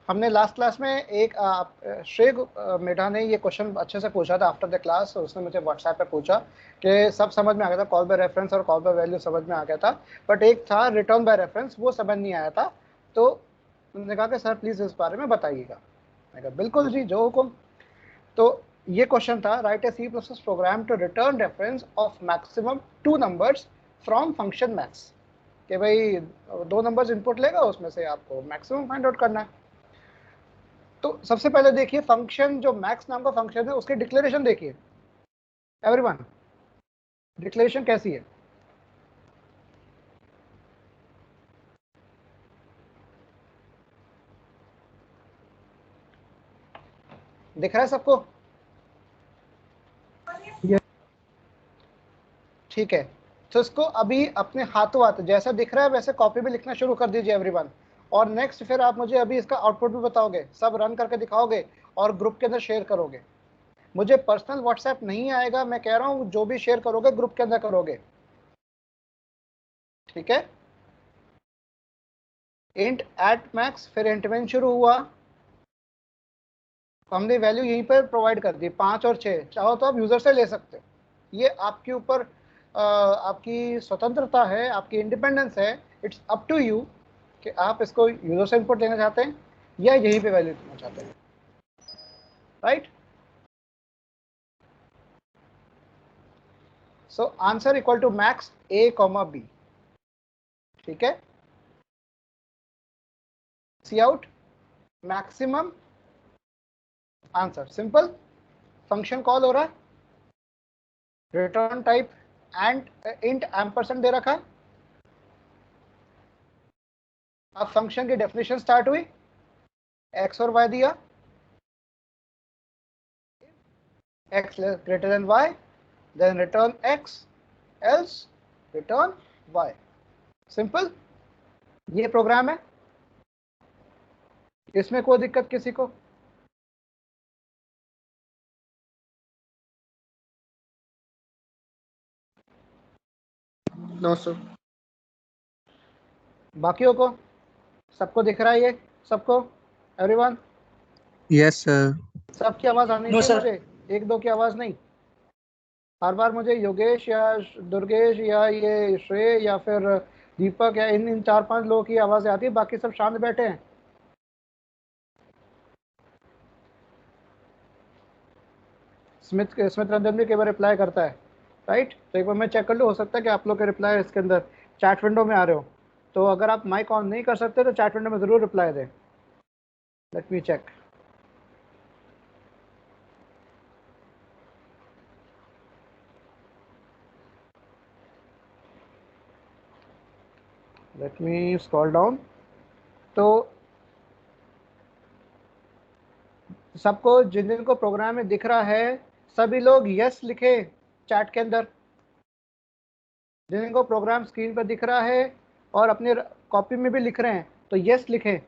हमने last class में एक श्रेय मेढा ने ये क्वेश्चन अच्छे से पूछा था आफ्टर द क्लास। उसने मुझे व्हाट्सएप पे पूछा कि सब समझ में आ गया था, कॉल बाय रेफरेंस और कॉल बाय वैल्यू समझ में आ गया था, बट एक था रिटर्न बाय रेफरेंस, वो समझ नहीं आया था। तो उन्होंने कहा कि सर प्लीज इस बारे में बताइएगा। मैं कहा बिल्कुल जी, जो हुकुम। तो ये क्वेश्चन था, write a C plus program to return reference of maximum 2 numbers from function max. कि भाई 2 नंबर्स इनपुट लेगा, उसमें से आपको मैक्सिमम फाइंड आउट करना है। तो सबसे पहले देखिए फंक्शन, जो मैक्स नाम का फंक्शन है उसकी डिक्लेरेशन देखिए एवरीवन। डिक्लेरेशन कैसी है? दिख रहा है सबको? ठीक है, तो इसको अभी अपने हाथों हाथ जैसा दिख रहा है वैसे कॉपी में लिखना शुरू कर दीजिए एवरीवन। और नेक्स्ट फिर आप मुझे अभी इसका आउटपुट भी बताओगे, सब रन करके दिखाओगे और ग्रुप के अंदर शेयर करोगे। मुझे पर्सनल व्हाट्सएप नहीं आएगा, मैं कह रहा हूं जो भी शेयर करोगे ग्रुप के अंदर करोगे, ठीक है? इंट एट मैक्स, फिर इंट में शुरू हुआ, तो हमने वैल्यू यहीं पर प्रोवाइड कर दी 5 और 6। चाहो तो आप यूजर से ले सकते हो, ये आपके ऊपर आपकी स्वतंत्रता है, आपकी इंडिपेंडेंस है। इट्स अप टू यू कि आप इसको यूजर से इनपुट लेना चाहते हैं या यहीं पे वैल्यू देना चाहते हैं, right? So answer equal to max a comma b, ठीक है? Cout maximum answer, simple. Function call हो रहा है, return type and int ampersand दे रखा है। अब फंक्शन की डेफिनेशन स्टार्ट हुई, एक्स और वाई दिया, x greater than y, then return x, else return y। Simple, ये प्रोग्राम है, इसमें कोई दिक्कत किसी को? No sir. बाकियों को सबको दिख रहा है ये? सबको, एवरीवन? Yes sir. सबकी आवाज आनी चाहिए मुझे, एक दो की आवाज नहीं। हर बार मुझे योगेश या दुर्गेश या ये श्रेय या फिर दीपक या इन 4-5 लोगों की आवाजें आती है, बाकी सब शांत बैठे हैं। स्मिथ स्मिथ रंजन भी कई बार रिप्लाई करता है, राइट? तो एक बार मैं चेक कर लूँ, हो सकता है कि आप लोग के रिप्लाई इसके अंदर चैट विंडो में आ रहे हो। तो अगर आप माइक ऑन नहीं कर सकते तो चैट विंडो में ज़रूर रिप्लाई दें। Let me check. Let me scroll down. तो सबको, जिन जिन को प्रोग्राम में दिख रहा है सभी लोग यस लिखे चैट के अंदर। जिन जिनको प्रोग्राम स्क्रीन पर दिख रहा है और अपने कॉपी में भी लिख रहे हैं तो यस लिखें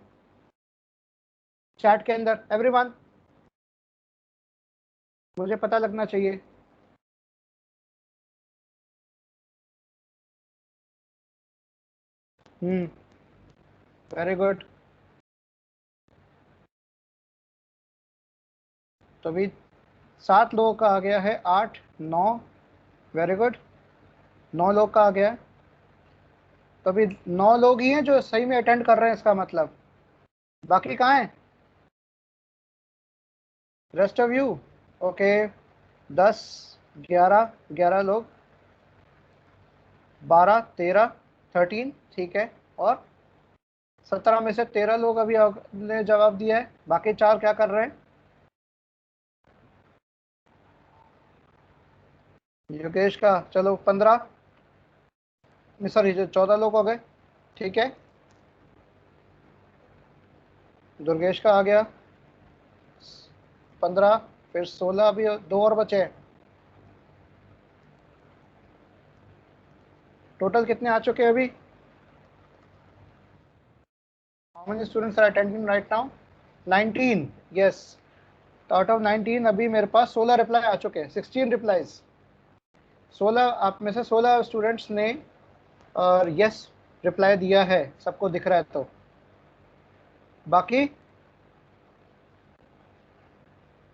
चैट के अंदर एवरीवन, मुझे पता लगना चाहिए। Very good. तो अभी 7 लोगों का आ गया है, 8, 9, वेरी गुड, 9 लोग का आ गया है। तो अभी 9 लोग ही हैं जो सही में अटेंड कर रहे हैं, इसका मतलब बाकी कहाँ हैं? Rest of you, okay. 10, 11 लोग, 12, 13, 13, ठीक है। और 17 में से 13 लोग अभी ने जवाब दिया है, बाकी 4 क्या कर रहे हैं? योगेश का, चलो 15, सॉरी 14 लोग हो गए, ठीक है। दुर्गेश का आ गया 15, फिर 16, अभी 2 और बचे हैं। टोटल कितने आ चुके हैं अभी? How many students are attending right now? 19, yes. तो आउट ऑफ 19 अभी मेरे पास 16 रिप्लाई आ चुके हैं, 16 रिप्लाईज। 16 आप में से 16 स्टूडेंट्स ने यस रिप्लाई दिया है, सबको दिख रहा है। तो बाकी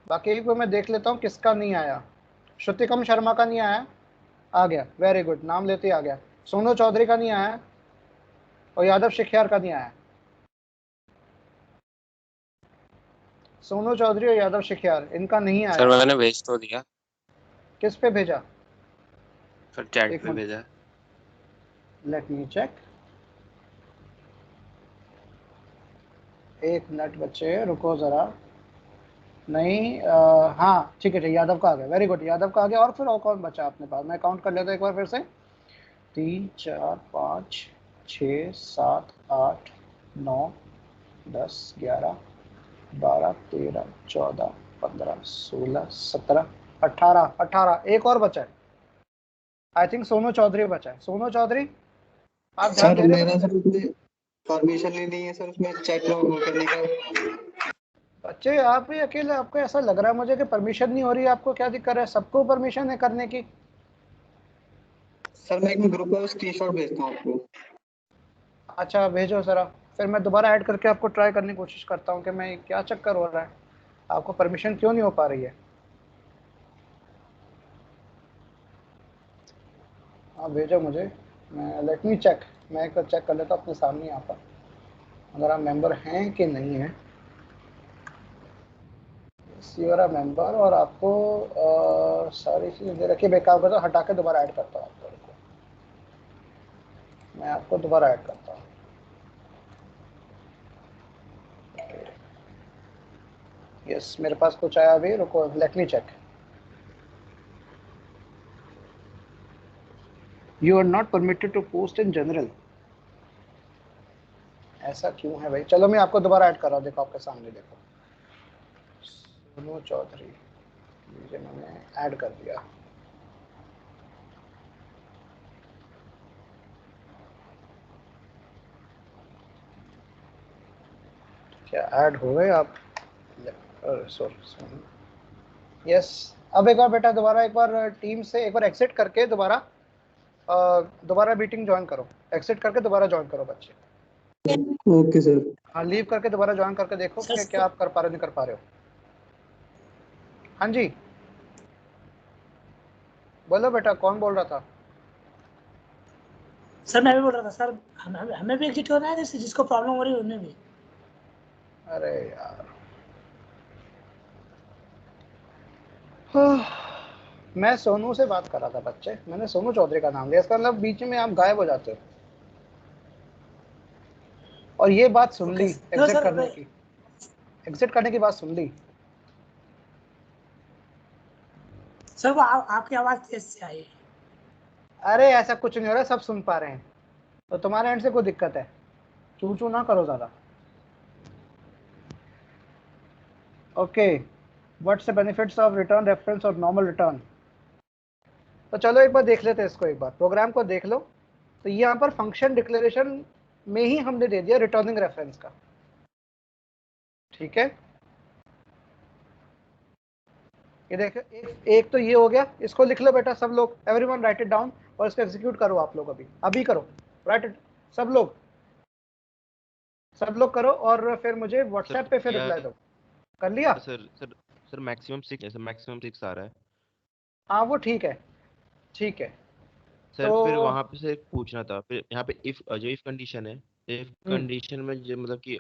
बाकी को मैं देख लेता हूँ किसका नहीं आया। श्रुतिकम शर्मा का नहीं आया, आ गया, वेरी गुड, नाम लेते ही आ गया। सोनू चौधरी का नहीं आया और यादव शिखियार का नहीं आया। सोनू चौधरी और यादव शिखियार, इनका नहीं सर आया। मैंने भेज तो दिया। किस पे भेजा? सर चैट एक पे मिनट, भेजा। Let me check. एक मिनट बच्चे रुको जरा। नहीं हाँ ठीक है, यादव का आ गया, वेरी गुड, यादव का आ गया। और फिर और कौन बचा अपने पास? मैं काउंट कर लेता हूँ एक बार फिर से। 3 4 5 6 7 8 9 10 11 12 13 14 15 16 17 18 18, एक और बचा है। आई थिंक सोनू चौधरी बचा है। सोनू चौधरी, आप ध्यान सर दे रहे हो मेरा बच्चे? सर उसमें परमिशन ही नहीं है सर, उसमें चैट लॉग करने का। बच्चे आप ही अकेले, आपको ऐसा लग रहा है मुझे कि परमिशन नहीं हो रही है। आपको क्या दिक्कत है? सबको परमिशन है करने की। सर मैं एक ग्रुप में स्क्रीनशॉट भेजता हूँ आपको। अच्छा भेजो जरा, फिर मैं दोबारा ऐड करके आपको ट्राई करने की कोशिश करता हूँ कि मैं क्या चक्कर हो रहा है, आपको परमिशन क्यों नहीं हो पा रही है। हाँ भेजो मुझे, मैं लेट मी चेक, मैं एक बार चेक कर लेता हूँ अपने सामने यहाँ पर, अगर आप मेंबर हैं कि नहीं है। यूर अ मेंबर, और आपको सारी चीज़ें दे रखी, बेकार कर दो, हटा के दोबारा ऐड करता हूँ आपको, रुको। मैं आपको दोबारा ऐड करता हूँ। यस मेरे पास कुछ आया अभी, रुको let me check. You are not permitted to post in general. ऐसा क्यों है भाई? चलो मैं आपको दोबारा ऐड कर रहा हूँ, देखो आपके सामने, देखो सोनू चौधरी, मुझे मैंने ऐड कर दिया। क्या ऐड हो गए आप? Sorry, yes. अब एक बार बेटा दोबारा एक बार टीम से एक बार एग्जिट करके दोबारा दोबारा मीटिंग ज्वाइन करो। एग्जिट करके दोबारा ज्वाइन करो बच्चे। Okay sir. हाँ लीव करके दोबारा ज्वाइन करके देखो कि क्या आप कर पा रहे हो, नहीं कर पा रहे हो। हाँ जी बोलो बेटा, कौन बोल रहा था? सर मैं भी बोल रहा था सर, हमें भी एग्जिट करना है, जैसे जिसको प्रॉब्लम हो रही है उन्हें भी। अरे यार मैं सोनू से बात कर रहा था बच्चे, मैंने सोनू चौधरी का नाम लिया, इसका मतलब बीच में आप गायब हो जाते हो। और ये बात सुन ली, एग्जिट करने की, एग्जिट करने की बात सुन ली। सर वो आपकी आवाज तेज से आई। अरे ऐसा कुछ नहीं हो रहा, सब सुन पा रहे हैं। तो तुम्हारे एंड से कोई दिक्कत है? चू चू ना करो ज़्यादा। Okay, what's the benefits of return reference और नॉर्मल रिटर्न? तो चलो एक बार देख लेते हैं इसको, एक बार प्रोग्राम को देख लो। तो यहाँ पर फंक्शन डिक्लेरेशन में ही हमने दे दिया रिटर्निंग रेफरेंस का, ठीक है। ये देखो एक तो ये हो गया, इसको लिख लो बेटा सब लोग, एवरीवन राइट इट डाउन, और इसको एग्जीक्यूट करो आप लोग, अभी अभी करो, राइट इट सब लोग, सब लोग करो, और फिर मुझे व्हाट्सएप पे फिर रिप्लाई दो। कर लिया? सर सर सर मैक्सिमम 6 आ रहा है। हाँ वो ठीक है, ठीक है। सर तो फिर वहां पे से पूछना था, फिर यहाँ पे इफ जो इफ कंडीशन है, इफ कंडीशन में जो मतलब कि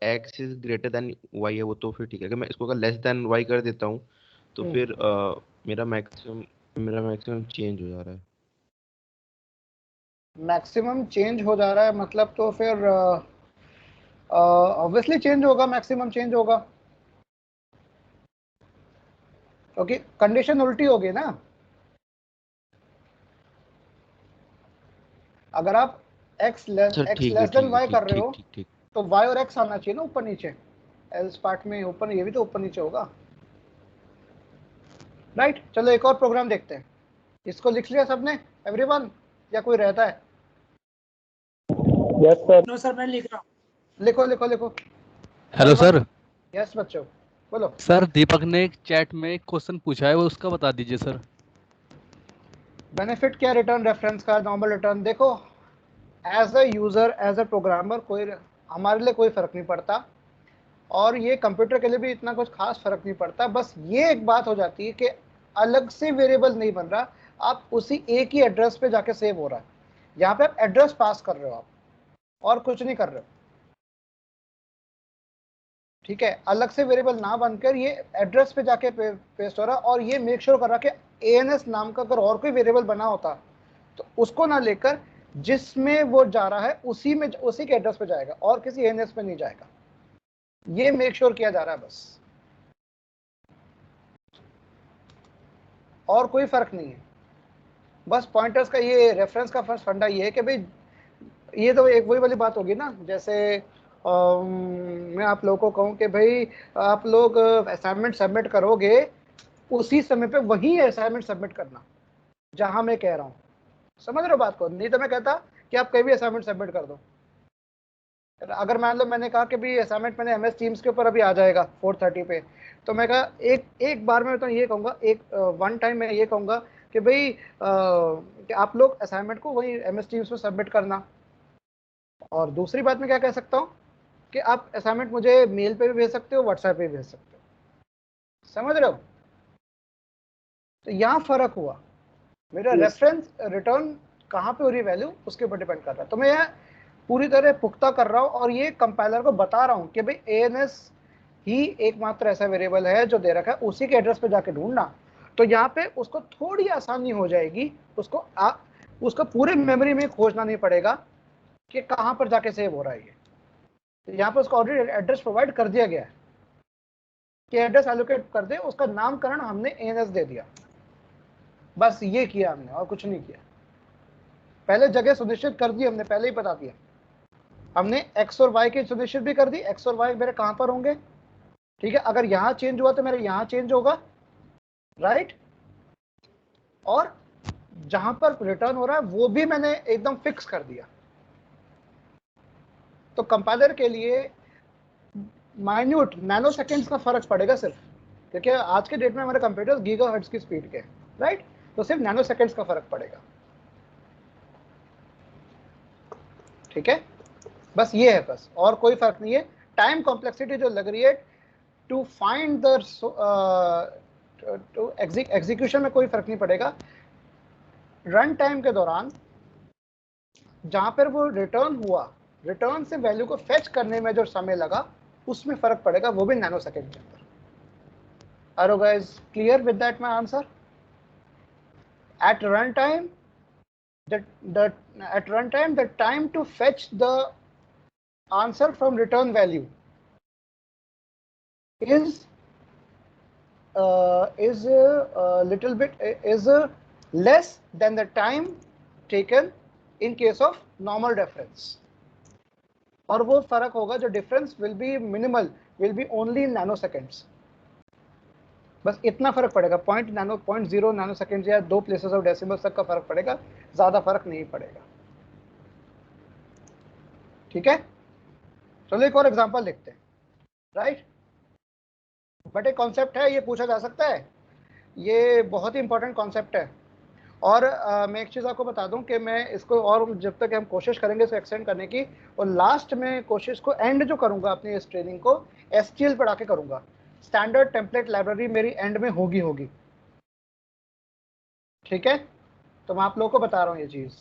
x is greater than y है, वो तो फिर ठीक है। अगर मैं इसको लेस देन y कर देता हूँ तो फिर मेरा मैक्सिमम चेंज हो जा रहा है। मैक्सिमम चेंज हो जा रहा है मतलब, तो फिर ऑब्वियसली चेंज होगा, मैक्सिमम चेंज होगा, क्योंकि कंडीशन उल्टी होगी ना। अगर आप x सर ठीक है लेस देन ठीक है y ठीक कर रहे ठीक हो ठीक ठीक तो y और x आना चाहिए ना ऊपर नीचे, एल्स पार्ट में ऊपर, ये भी तो ऊपर नीचे होगा, राइट। चलो एक और प्रोग्राम देखते हैं। इसको लिख लिया सबने, एवरीवन, या कोई रहता है? Yes sir. नो सर मैं लिख रहा हूँ। लिखो लिखो लिखो। Hello sir. यस बच्चों बोलो। सर दीपक ने एक चैट में एक क्वेश्चन पूछा है, वो उसका बता दीजिए सर। बेनिफिट क्या रिटर्न रेफरेंस का, नॉर्मल रिटर्न? देखो as a user, as a programmer, कोई हमारे लिए कोई फर्क नहीं पड़ता, और ये कंप्यूटर के लिए भी इतना कुछ खास फर्क नहीं पड़ता। बस ये एक बात हो जाती है कि अलग से वेरिएबल नहीं बन रहा, आप उसी एक ही एड्रेस पे जाके सेव हो रहा है। यहाँ पे आप एड्रेस पास कर रहे हो आप, और कुछ नहीं कर रहे हो, ठीक है। अलग से वेरिएबल ना बनकर ये एड्रेस पे जाके पेस्ट हो रहा है, और ये मेक श्योर कर रहा है कि ANS नाम का अगर और कोई वेरिएबल बना होता तो उसको ना लेकर जिसमें वो जा रहा है उसी में, उसी के एड्रेस पे जाएगा और किसी ANS पे नहीं जाएगा। ये मेक श्योर किया जा रहा है बस, और कोई फर्क नहीं है। बस पॉइंटर्स का ये रेफरेंस का फर्स्ट फंडा ये है कि भाई ये तो एक वही वाली बात होगी ना, जैसे मैं आप लोगों को कहूँ कि भाई आप लोग असाइनमेंट सबमिट करोगे, उसी समय पे वही असाइनमेंट सबमिट करना जहां मैं कह रहा हूँ। समझ रहे हो बात को? नहीं तो मैं कहता कि आप कहीं भी असाइनमेंट सबमिट कर दो। अगर मान लो मैंने कहा कि भी असाइनमेंट मैंने MS टीम्स के ऊपर अभी आ जाएगा 4:30 पे, तो मैं कहा एक बार में तो ये कहूँगा, एक वन टाइम मैं ये कहूँगा कि भाई कि आप लोग असाइनमेंट को वही MS टीम्स में सबमिट करना। और दूसरी बात मैं क्या कह सकता हूँ कि आप असाइनमेंट मुझे मेल पे भी भेज सकते हो, व्हाट्सएप पे भी भेज सकते हो। समझ रहे हो? तो यहाँ फर्क हुआ, मेरा रेफरेंस रिटर्न कहाँ पे हो रही वैल्यू उसके ऊपर डिपेंड कर रहा है। तो मैं पूरी तरह पुख्ता कर रहा हूँ और ये कंपाइलर को बता रहा हूँ कि भाई ANS ही एकमात्र ऐसा वेरिएबल है जो दे रखा है, उसी के एड्रेस पे जाके ढूंढना। तो यहाँ पे उसको थोड़ी आसानी हो जाएगी, उसको पूरे मेमोरी में खोजना नहीं पड़ेगा कि कहाँ पर जाके सेव हो रहा है ये। तो यहाँ पे उसको ऑलरेडी एड्रेस प्रोवाइड कर दिया गया है कि एड्रेस एलोकेट कर दे, उसका नामकरण हमने ANS दे दिया। बस ये किया हमने और कुछ नहीं किया। पहले जगह सुनिश्चित कर दी हमने, पहले ही बता दिया हमने। X और Y की सुनिश्चित भी कर दी, X और Y मेरे कहां पर होंगे, ठीक है। अगर यहां चेंज हुआ तो मेरे यहां चेंज होगा, राइट। और जहां पर रिटर्न हो रहा है वो भी मैंने एकदम फिक्स कर दिया। तो कंपाइलर के लिए माइन्यूट नैनो सेकेंड्स का फर्क पड़ेगा सिर्फ, क्योंकि आज के डेट में हमारे कंप्यूटर गीगाहर्ट्ज की स्पीड के, राइट। तो सिर्फ नैनो सेकेंड्स का फर्क पड़ेगा, ठीक है। बस ये है, बस और कोई फर्क नहीं है। टाइम कॉम्प्लेक्सिटी जो लग रही है to find the to execution में कोई फर्क नहीं पड़ेगा। रन टाइम के दौरान जहां पर वो रिटर्न हुआ, रिटर्न से वैल्यू को फेच करने में जो समय लगा उसमें फर्क पड़ेगा, वो भी नैनो सेकेंड के अंदर। Are you guys clear with that my answer? At run time the time to fetch the answer from return value is little bit less than the time taken in case of normal difference, और वो फर्क होगा जो difference will be minimal, will be only in nano seconds. बस इतना फर्क पड़ेगा, 0.0 nano second या 2 प्लेसेस ऑफ डेसिमल तक का फर्क पड़ेगा, ज्यादा फर्क नहीं पड़ेगा, ठीक है। चलो एक और एग्जांपल देखते हैं, राइट। बट एक कॉन्सेप्ट है, ये पूछा जा सकता है, ये बहुत ही इंपॉर्टेंट कॉन्सेप्ट है। और मैं एक चीज़ आपको बता दूं कि मैं इसको, और जब तक हम कोशिश करेंगे इसको एक्सटेंड करने की, और लास्ट में कोशिश को एंड जो करूंगा अपनी इस ट्रेनिंग को STL पढ़ा के करूंगा। स्टैंडर्ड टेम्पलेट लाइब्रेरी मेरी एंड में होगी, ठीक है। तो मैं आप लोगों को बता रहा हूँ ये चीज़,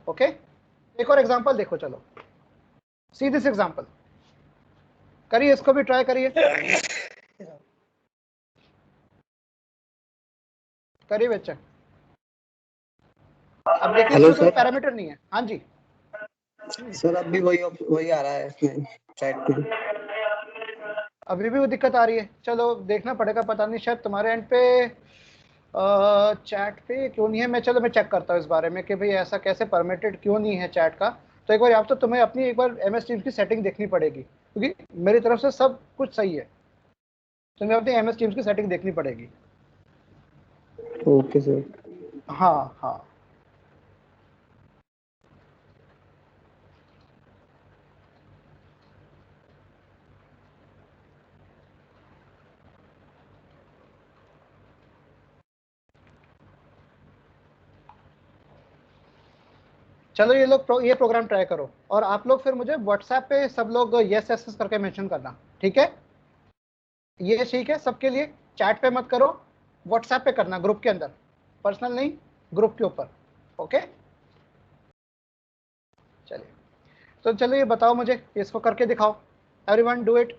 ओके। एक और एग्जाम्पल देखो, चलो सी दिस एग्जाम्पल, करिए इसको भी ट्राई करिए, करिए बच्चा। अब देखिए हेलो इसमें कोई सर। पैरामीटर नहीं है। हाँ जी सर अब भी वही आ रहा है इसमें चैट में। अभी भी वो दिक्कत आ रही है, चलो देखना पड़ेगा, पता नहीं शायद तुम्हारे एंड पे चैट पे क्यों नहीं है। मैं चेक करता हूँ इस बारे में कि भाई ऐसा कैसे परमिटेड क्यों नहीं है चैट का। तो एक बार आप तो तुम्हें अपनी एक बार MS टीम्स की सेटिंग देखनी पड़ेगी, क्योंकि मेरी तरफ से सब कुछ सही है, तुम्हें अपनी MS टीम्स की सेटिंग देखनी पड़ेगी। Okay sir. हाँ हाँ, चलो ये प्रोग्राम ट्राई करो, और आप लोग फिर मुझे व्हाट्सएप पे सब लोग यस यस करके मेंशन करना, ठीक है? ये ठीक है सबके लिए? चैट पे मत करो, व्हाट्सएप पे करना, ग्रुप के अंदर, पर्सनल नहीं, ग्रुप के ऊपर। ओके चलिए, तो चलो ये बताओ मुझे, इसको करके दिखाओ। Everyone do it.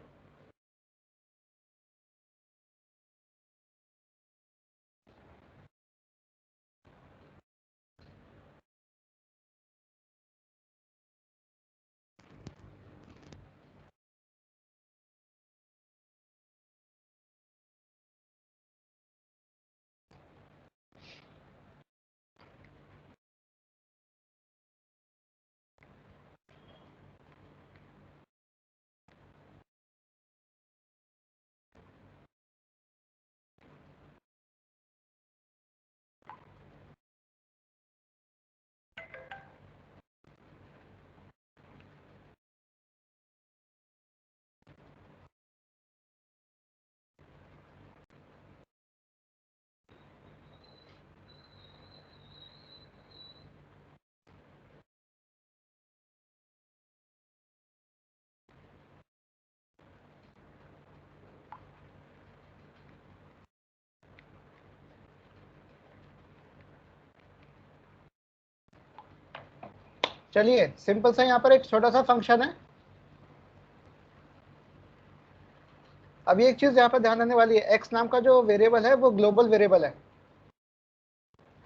चलिए सिंपल सा यहाँ पर एक छोटा सा फंक्शन है। अभी एक चीज यहाँ पर ध्यान देने वाली है, एक्स नाम का जो वेरिएबल है वो ग्लोबल वेरिएबल है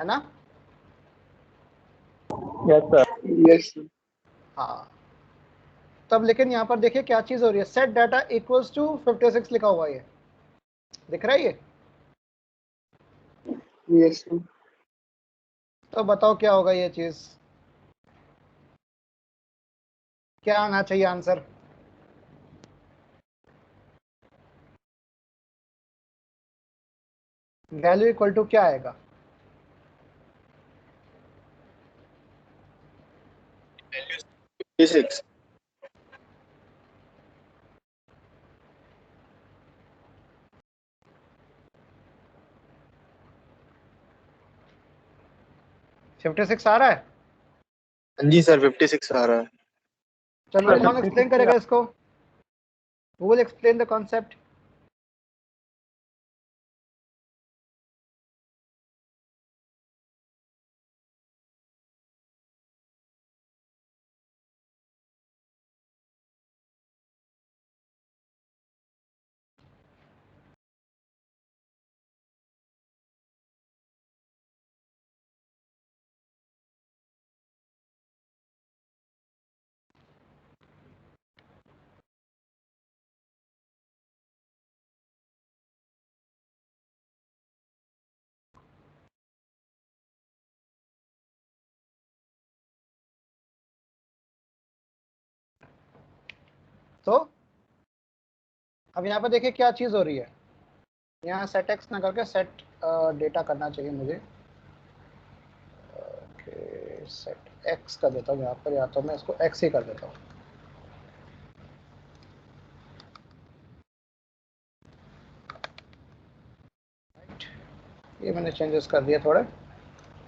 ना? Yes sir. यस। हाँ, तब लेकिन यहाँ पर देखिए क्या चीज हो रही है, सेट डाटा इक्वल्स टू 56 लिखा हुआ है, ये दिख रहा है ये? Yes sir. तो बताओ क्या होगा ये चीज, क्या आना चाहिए आंसर? वैल्यू इक्वल टू क्या आएगा? 56। 56 आ रहा है? हाँ जी सर 56 आ रहा है। चलो कौन एक्सप्लेन करेगा इसको? Who will explain the concept? तो अब यहाँ पर देखिए क्या चीज हो रही है, यहाँ सेट एक्स ना करके सेट डेटा करना चाहिए मुझे। ओके सेट एक्स कर देता हूँ यहाँ पर, या तो मैं इसको एक्स ही कर देता हूँ। ये मैंने चेंजेस कर दिए थोड़े,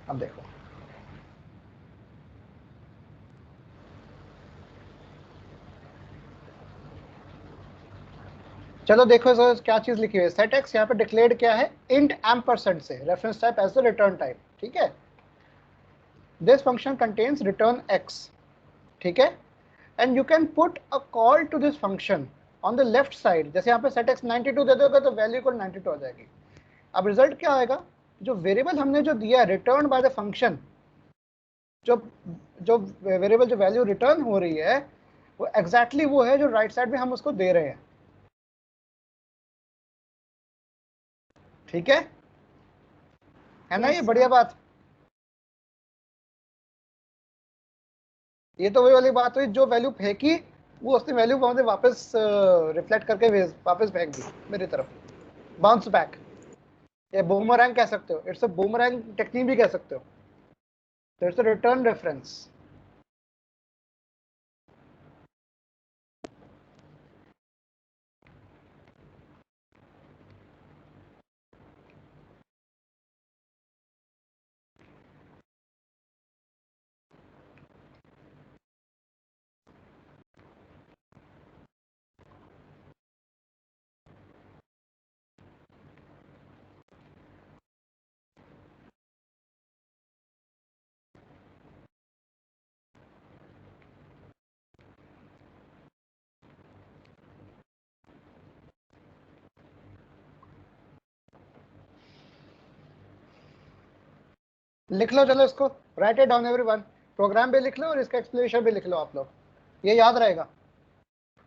अब देखो। चलो देखो सर क्या चीज लिखी हुई है, सेट एक्स यहाँ पे डिक्लेयर्ड क्या है, इंट एम्परसेंड से, reference type as the return type, ठीक है? This function contains return x, ठीक है? And you can put a call to this function on the left side, जैसे यहाँ पे सेट एक्स 92 दे दोगे तो वैल्यू इक्वल 92 आ जाएगी। अब रिजल्ट क्या आएगा, जो वेरिएबल हमने जो दिया है रिटर्न बाय द फंक्शन, जो जो वेरिएबल जो वैल्यू रिटर्न हो रही है वो एग्जैक्टली वो है जो राइट साइड में हम उसको दे रहे हैं, ठीक है ना? ये बढ़िया बात, ये तो वही वाली बात हुई, जो वैल्यू फेंकी वो उसने वैल्यू वापस रिफ्लेक्ट करके वापस फेंक दी मेरी तरफ, बाउंस बैक। ये बूमरैंग कह सकते हो, इट्स अ बूमरैंग टेक्निक भी कह सकते हो, तो इट्स अ रिटर्न रेफरेंस। लिख लो, चलो इसको write it down everyone, program भी लिख लो और इसका एक्सप्लेनेशन भी लिख लो आप लोग, ये याद रहेगा।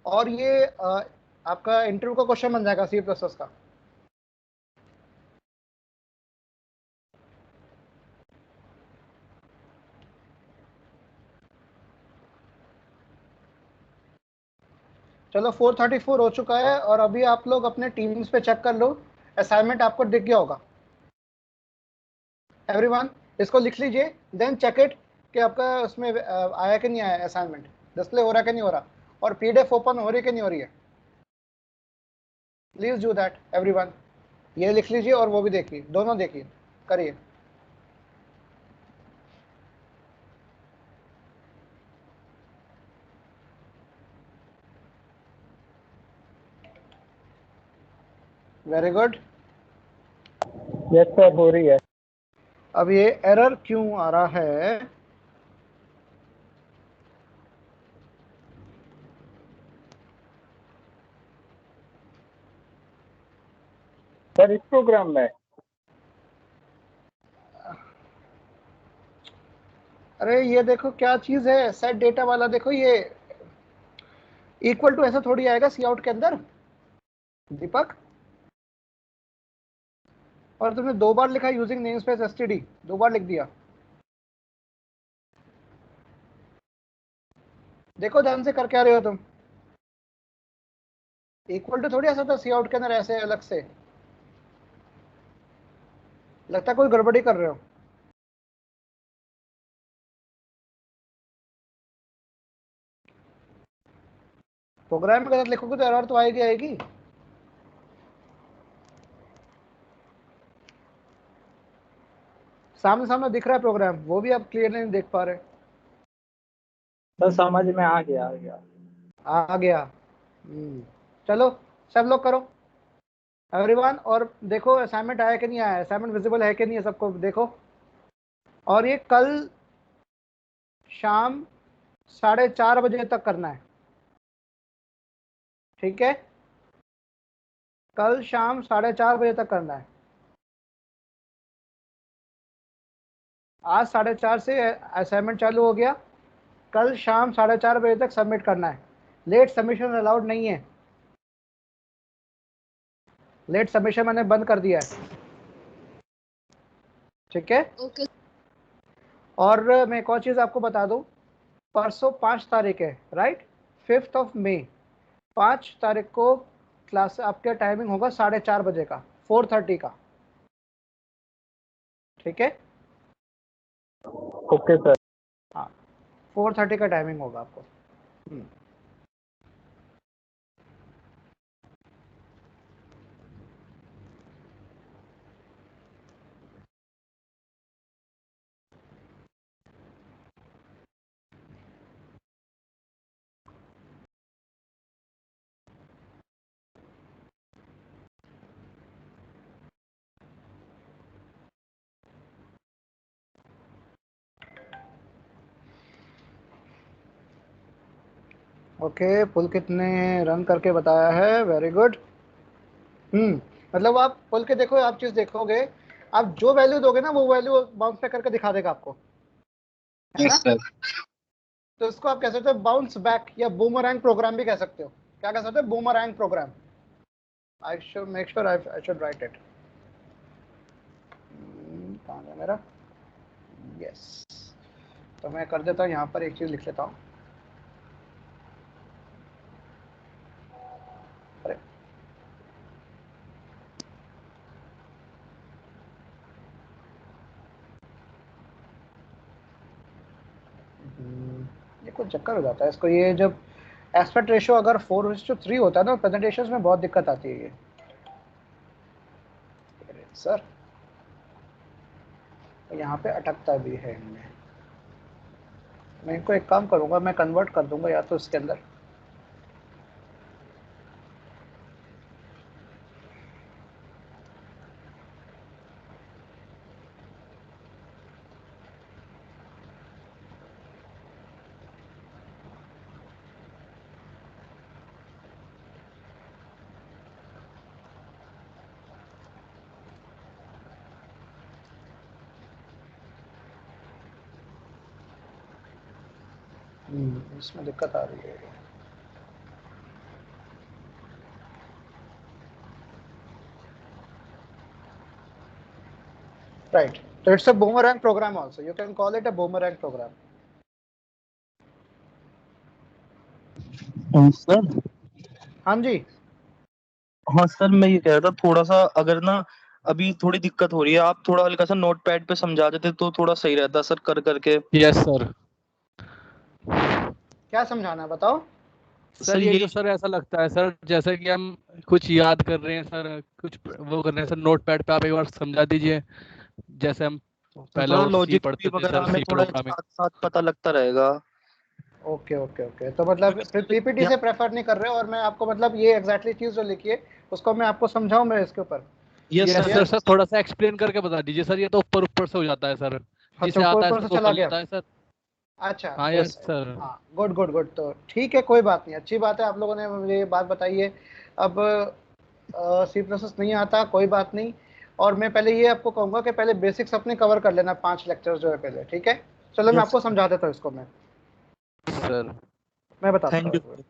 और ये आपका इंटरव्यू का क्वेश्चन बन जाएगा सी प्लस का। चलो 4:34 हो चुका है और अभी आप लोग अपने टीम्स पे चेक कर लो, असाइनमेंट आपको दिख गया होगा एवरीवन, इसको लिख लीजिए, देन चेक इट कि आपका उसमें आया कि नहीं आया, असाइनमेंट डिस्प्ले हो रहा कि नहीं हो रहा, और पीडीएफ ओपन हो रही कि नहीं हो रही है। प्लीज डू दैट एवरीवन, ये लिख लीजिए और वो भी देखिए, दोनों देखिए, करिए। Very good. यस सर, हो रही है। अब ये एरर क्यों आ रहा है? सर इस प्रोग्राम में अरे ये देखो क्या चीज है, सेट डेटा वाला, देखो ये इक्वल टू ऐसा थोड़ी आएगा सी आउट के अंदर दीपक, और तुमने 2 बार लिखा यूजिंग नेम स्पेस एसटीडी, 2 बार लिख दिया। देखो ध्यान से कर क्या रहे हो तुम, इक्वल टू थोड़ी ऐसा था सी आउट के अंदर ऐसे अलग से, लगता है कोई गड़बड़ी कर रहे हो। प्रोग्राम में गलत लिखोगे तो एरर तो आएगी आएगी। सामने सामने दिख रहा है प्रोग्राम, वो भी आप क्लियर नहीं देख पा रहे। सर समझ में आ गया, आ गया। आ गया। चलो सब लोग करो एवरीवन, और देखो असाइनमेंट आया कि नहीं आया, असाइनमेंट विजिबल है कि नहीं है, सबको देखो। और ये कल शाम 4:30 बजे तक करना है, ठीक है? कल शाम 4:30 बजे तक करना है। आज 4:30 से असाइनमेंट चालू हो गया, कल शाम 4:30 बजे तक सबमिट करना है। लेट सबमिशन अलाउड नहीं है, लेट सबमिशन मैंने बंद कर दिया है, ठीक है? ओके। और मैं एक और चीज़ आपको बता दूं, परसों 5 तारीख है, राइट, 5 मई, 5 तारीख को क्लास आपका टाइमिंग होगा 4:30 बजे का, 4:30 का, ठीक है? Okay sir. हाँ 4:30 का टाइमिंग होगा आपको। ओके, पुलकित ने रन करके बताया है, वेरी गुड। मतलब आप पुल के देखो, आप चीज़ देखोगे, आप जो वैल्यू दोगे ना वो वैल्यू बाउंस बैक करके दिखा देगा आपको, है ना? तो इसको आप कह सकते हो बाउंस बैक या बूमरैंग प्रोग्राम भी कह सकते हो। क्या कह सकते हो? Boomerang program. I should make sure I should write it. कहाँ गया मेरा? यस, तो मैं कर देता हूँ, यहाँ पर एक चीज़ लिख लेता हूँ। अरे ये कुछ चक्कर हो जाता है इसको, ये जब एस्पेक्ट रेशियो अगर 4:3 होता है ना, प्रेजेंटेशन में बहुत दिक्कत आती है ये सर, यहाँ पे अटकता भी है इनमें। मैं इनको एक काम करूँगा, मैं कन्वर्ट कर दूंगा या तो इसके अंदर, इसमें दिक्कत आ रही है। Right. So it's a boomerang program also. You can call it a boomerang program. Sir हाँ जी। हाँ सर, मैं ये कह रहा था थोड़ा सा, अगर ना अभी थोड़ी दिक्कत हो रही है, आप थोड़ा हल्का सा नोट पैड पे समझा देते तो थोड़ा सही रहता सर, कर करके। Yes sir. क्या समझाना है बताओ। सर ये जो सर ऐसा लगता है सर जैसे कि हम कुछ याद कर रहे हैं सर, कुछ वो कर रहे हैं सर, नोट पैड पे आप एक बार समझा दीजिए जैसे हम पहले थोड़ा वो सी लॉजिक भी पढ़ते थे वगैरह सर, हमें सी थोड़ा प्रोग्रामिंग। साथ साथ पता लगता रहेगा। ओके ओके ओके, तो मतलब पीपीटी से प्रेफर नहीं कर रहे हो, और मैं आपको मतलब ये एग्जैक्टली चीज जो लिखी है उसको मैं आपको समझाऊं मैं इसके ऊपर। Yes yes sir. Sir, sir थोड़ा सा एक्सप्लेन करके बता दीजिए सर, ये तो ऊपर ऊपर से हो जाता है सर, अच्छा, जिसे ऊपर आता है ऊपर सर से वो चला कर गया। लेता है सर। अच्छा हाँ गुड। Yes sir. हाँ गुड गुड गुड, तो ठीक है, कोई बात नहीं, अच्छी बात है, आप लोगों ने मुझे ये बात बताई है। अब सी प्रोसेस नहीं आता, कोई बात नहीं। और मैं पहले ये आपको कहूंगा कि पहले बेसिक्स अपने कवर कर लेना, 5 लेक्चर जो है पहले, ठीक है। चलो मैं यस आपको समझा देता हूँ इसको। सर मैं बताता थैंक यू। हूँ,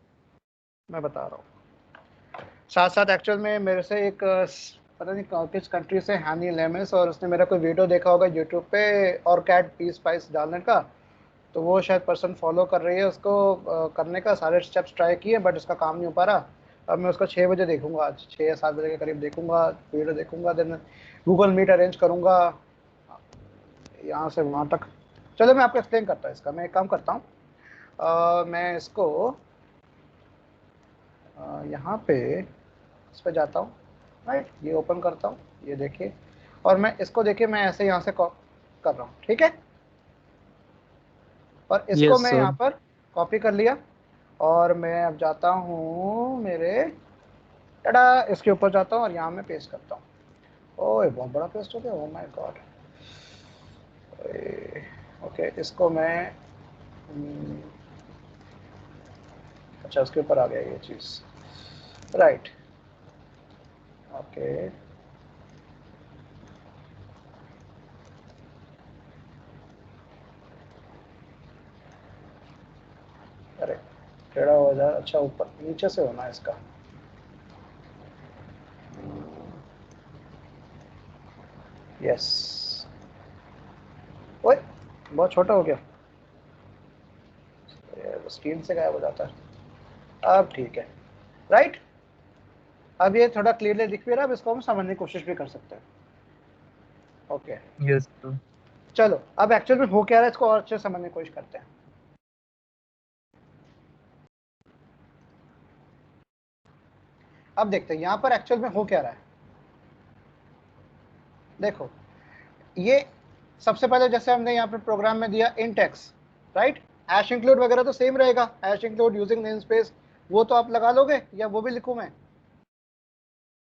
मैं बता रहा हूँ। साथ साथ एक्चुअल में मेरे से एक पता नहीं किस कंट्री से हैनी लेमिस, और उसने मेरा कोई वीडियो देखा होगा यूट्यूब पे और कैट पी स्पाइस डालने का, तो वो शायद पर्सन फॉलो कर रही है उसको, करने का सारे स्टेप्स ट्राई किए, बट उसका काम नहीं हो पा रहा। अब मैं उसको 6 बजे देखूंगा, आज 6 या 7 बजे के करीब देखूंगा, वीडियो देखूंगा, देन गूगल मीट अरेंज करूंगा यहाँ से वहाँ तक। चलो मैं आपको एक्सप्लेन करता हूँ इसका। मैं एक काम करता हूँ, मैं इसको यहाँ पे इस पे जाता हूँ, राइट, ये ओपन करता हूँ, ये देखिए, और मैं इसको देखिए मैं ऐसे यहाँ से कर रहा हूँ, ठीक है। और इसको यस मैं सर। यहाँ पर कॉपी कर लिया, और मैं अब जाता हूँ मेरे टडा इसके ऊपर जाता हूँ और यहाँ मैं पेस्ट करता हूँ। ओए बहुत बड़ा पेस्ट हो गया, ओह माय गॉड। ओके, इसको मैं अच्छा उसके ऊपर आ गया ये चीज़, राइट। ओके, अरे टेढ़ा हो जाए, अच्छा ऊपर नीचे से होना है इसका। यस, ओए बहुत छोटा हो गया, स्क्रीन से गायब हो जाता है। अब ठीक है, राइट। अब ये थोड़ा क्लियरली दिख भी रहा है, अब इसको हम समझने की कोशिश भी कर सकते हैं। Okay yes sir. चलो, अब एक्चुअल में हो क्या रहा है इसको और अच्छे से समझने की कोशिश करते हैं। अब देखते हैं यहाँ पर एक्चुअल में हो क्या रहा है। देखो, ये सबसे पहले जैसे हमने यहाँ पर प्रोग्राम में दिया int x, right, hash include वगैरह तो सेम रहेगा, hash include using name space वो तो आप लगा लोगे, या वो भी लिखूं मैं?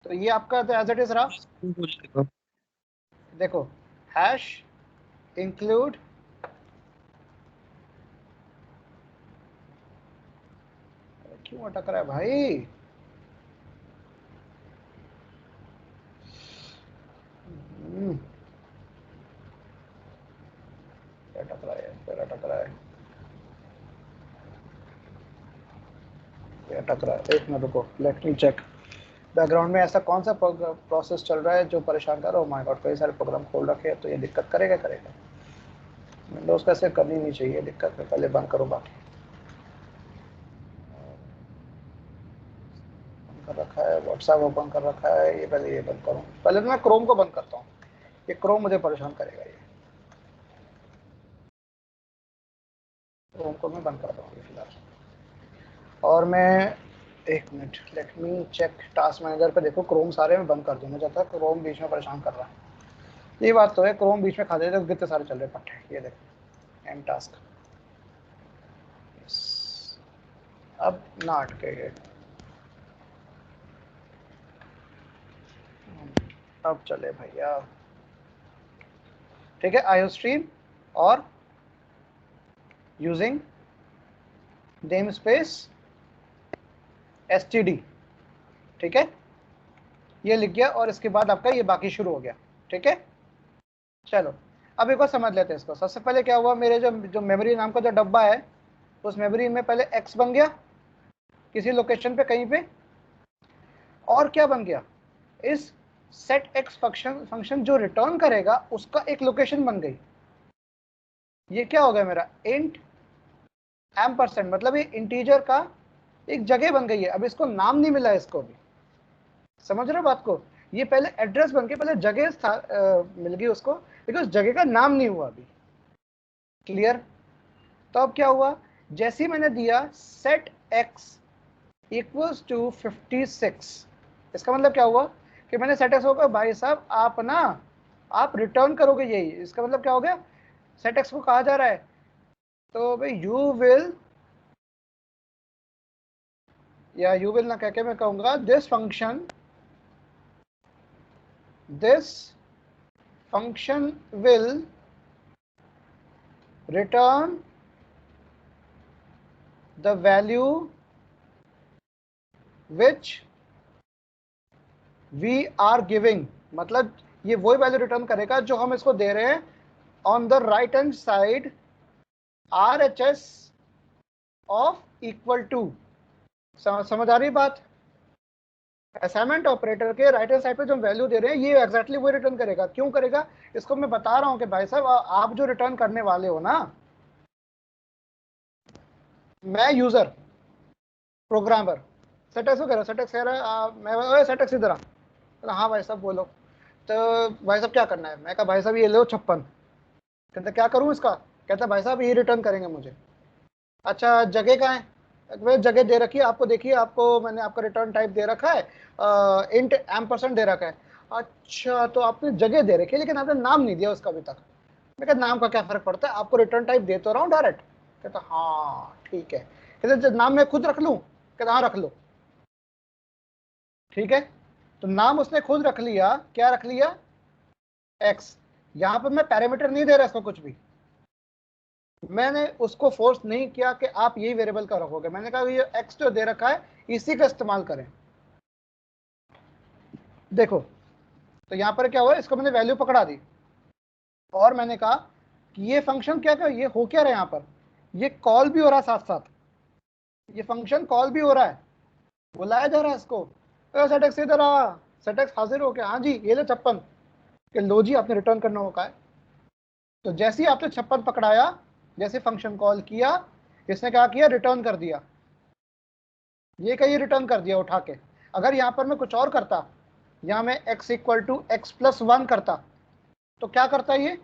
तो ये आपका एज इट इज रहा। देखो, हैश इंक्लूड क्यों अटक रहा है भाई? अटक रहा है, फिर अटक रहा है, अटक रहा है। एक मिनट रुको, लेट मी चेक। बैकग्राउंड में ऐसा कौन सा प्रोसेस चल रहा है जो परेशान कर रहा है? माय गॉड, कई सारे प्रोग्राम खोल रखे हैं, तो ये दिक्कत करेगा करेगा। विंडोज का सिर्फ करनी नहीं चाहिए दिक्कत, मैं पहले बंद करूँ बाकी कर रखा है, व्हाट्सएप ओपन कर रखा है, ये पहले ये बंद करूँ। पहले तो मैं क्रोम को बंद करता हूँ, ये क्रोम मुझे परेशान करेगा, ये क्रोम को मैं बंद करता हूँ फिलहाल। और मैं एक minute, let me check task manager पे। देखो क्रोम सारे मैं बंद कर दूँ, मुझे लगता है क्रोम बीच में परेशान कर रहा है। ये बात तो है, क्रोम बीच में खा देते कितने सारे चल रहे पट्टे। ये देखो एम टास्क, अब ना अटके ये, अब चले भैया, ठीक है। आईओ स्ट्रीम और यूजिंग नेम स्पेस std, ठीक है, ये लिख गया, और इसके बाद आपका ये बाकी शुरू हो गया, ठीक है। चलो अब एक बार समझ लेते हैं इसको। सबसे पहले क्या हुआ, मेरे जो मेमोरी नाम का जो डब्बा है, उस मेमोरी में पहले x बन गया किसी लोकेशन पे कहीं पे, और क्या बन गया, इस सेट x फंक्शन जो रिटर्न करेगा उसका एक लोकेशन बन गई। ये क्या हो गया मेरा इंट %, मतलब ये इंटीजर का एक जगह बन गई है। अब इसको नाम नहीं मिला, इसको भी समझ रहे हो बात को, ये पहले एड्रेस बन के पहले जगह मिल गई उसको, लेकिन उस जगह का नाम नहीं हुआ अभी। क्लियर? तो अब क्या हुआ, जैसे ही मैंने दिया सेट x इक्वल्स टू 56, इसका मतलब क्या हुआ कि मैंने सेट x को कहा भाई साहब आप ना आप रिटर्न करोगे यही। इसका मतलब क्या हो गया, सेट x को कहा जा रहा है तो भाई यू विल, या यू विल ना कह के मैं कहूंगा this function will return the value which we are giving, मतलब ये वही वैल्यू रिटर्न करेगा जो हम इसको दे रहे हैं on the right hand side RHS of equal to. समझ आ रही बात? असाइनमेंट ऑपरेटर के राइट हैंड साइड पे जो वैल्यू दे रहे हैं ये एग्जैक्टली वही रिटर्न करेगा। क्यों करेगा, इसको मैं बता रहा हूं कि भाई साहब आप जो रिटर्न करने वाले हो ना, मैं यूजर प्रोग्रामर सेट एक्स को कह रहा हूं, सेट एक्स कह रहा है मैं सेट एक्स इधर आ, हाँ भाई साहब बोलो। तो भाई साहब क्या करना है, मैं कहा भाई साहब ये लो 56। कहते क्या करूं इसका, कहता भाई साहब ये रिटर्न करेंगे मुझे। अच्छा जगह कहाँ है, वह जगह दे रखी है आपको, देखिए आपको मैंने आपका रिटर्न टाइप दे रखा है इंट %, दे रखा है। अच्छा तो आपने जगह दे रखी है लेकिन आपने नाम नहीं दिया उसका अभी तक। मैं कहता नाम का क्या फर्क पड़ता है, आपको रिटर्न टाइप दे तो रहा हूँ डायरेक्ट। कहता हाँ ठीक है। कहते नाम मैं खुद रख लूँ, कहता हाँ रख लो। ठीक है, तो नाम उसने खुद रख लिया, क्या रख लिया x। यहां पर मैं पैरामीटर नहीं दे रहा इसको कुछ भी, मैंने उसको फोर्स नहीं किया कि आप यही वेरिएबल का रखोगे। मैंने कहा ये x जो दे रखा है इसी का इस्तेमाल करें। देखो तो यहां पर क्या हुआ, इसको मैंने वैल्यू पकड़ा दी और मैंने कहा कि ये फंक्शन क्या कर, ये हो क्या रहा है, यहां पर ये कॉल भी हो रहा है, साथ साथ ये फंक्शन कॉल भी हो रहा है, बुलाया जा रहा है इसको। सेट एक्स इधर आ, सेट एक्स हाजिर हो गया, हाँ जी ये ले 56 कि लो जी आपने रिटर्न करना होगा है। तो जैसे ही आपने 56 पकड़ाया, जैसे फंक्शन कॉल किया, इसने क्या किया रिटर्न कर दिया, ये कहीं रिटर्न कर दिया उठा के। अगर यहाँ पर मैं कुछ और करता, यहाँ मैं x इक्वल टू x+1 करता तो क्या करता ये,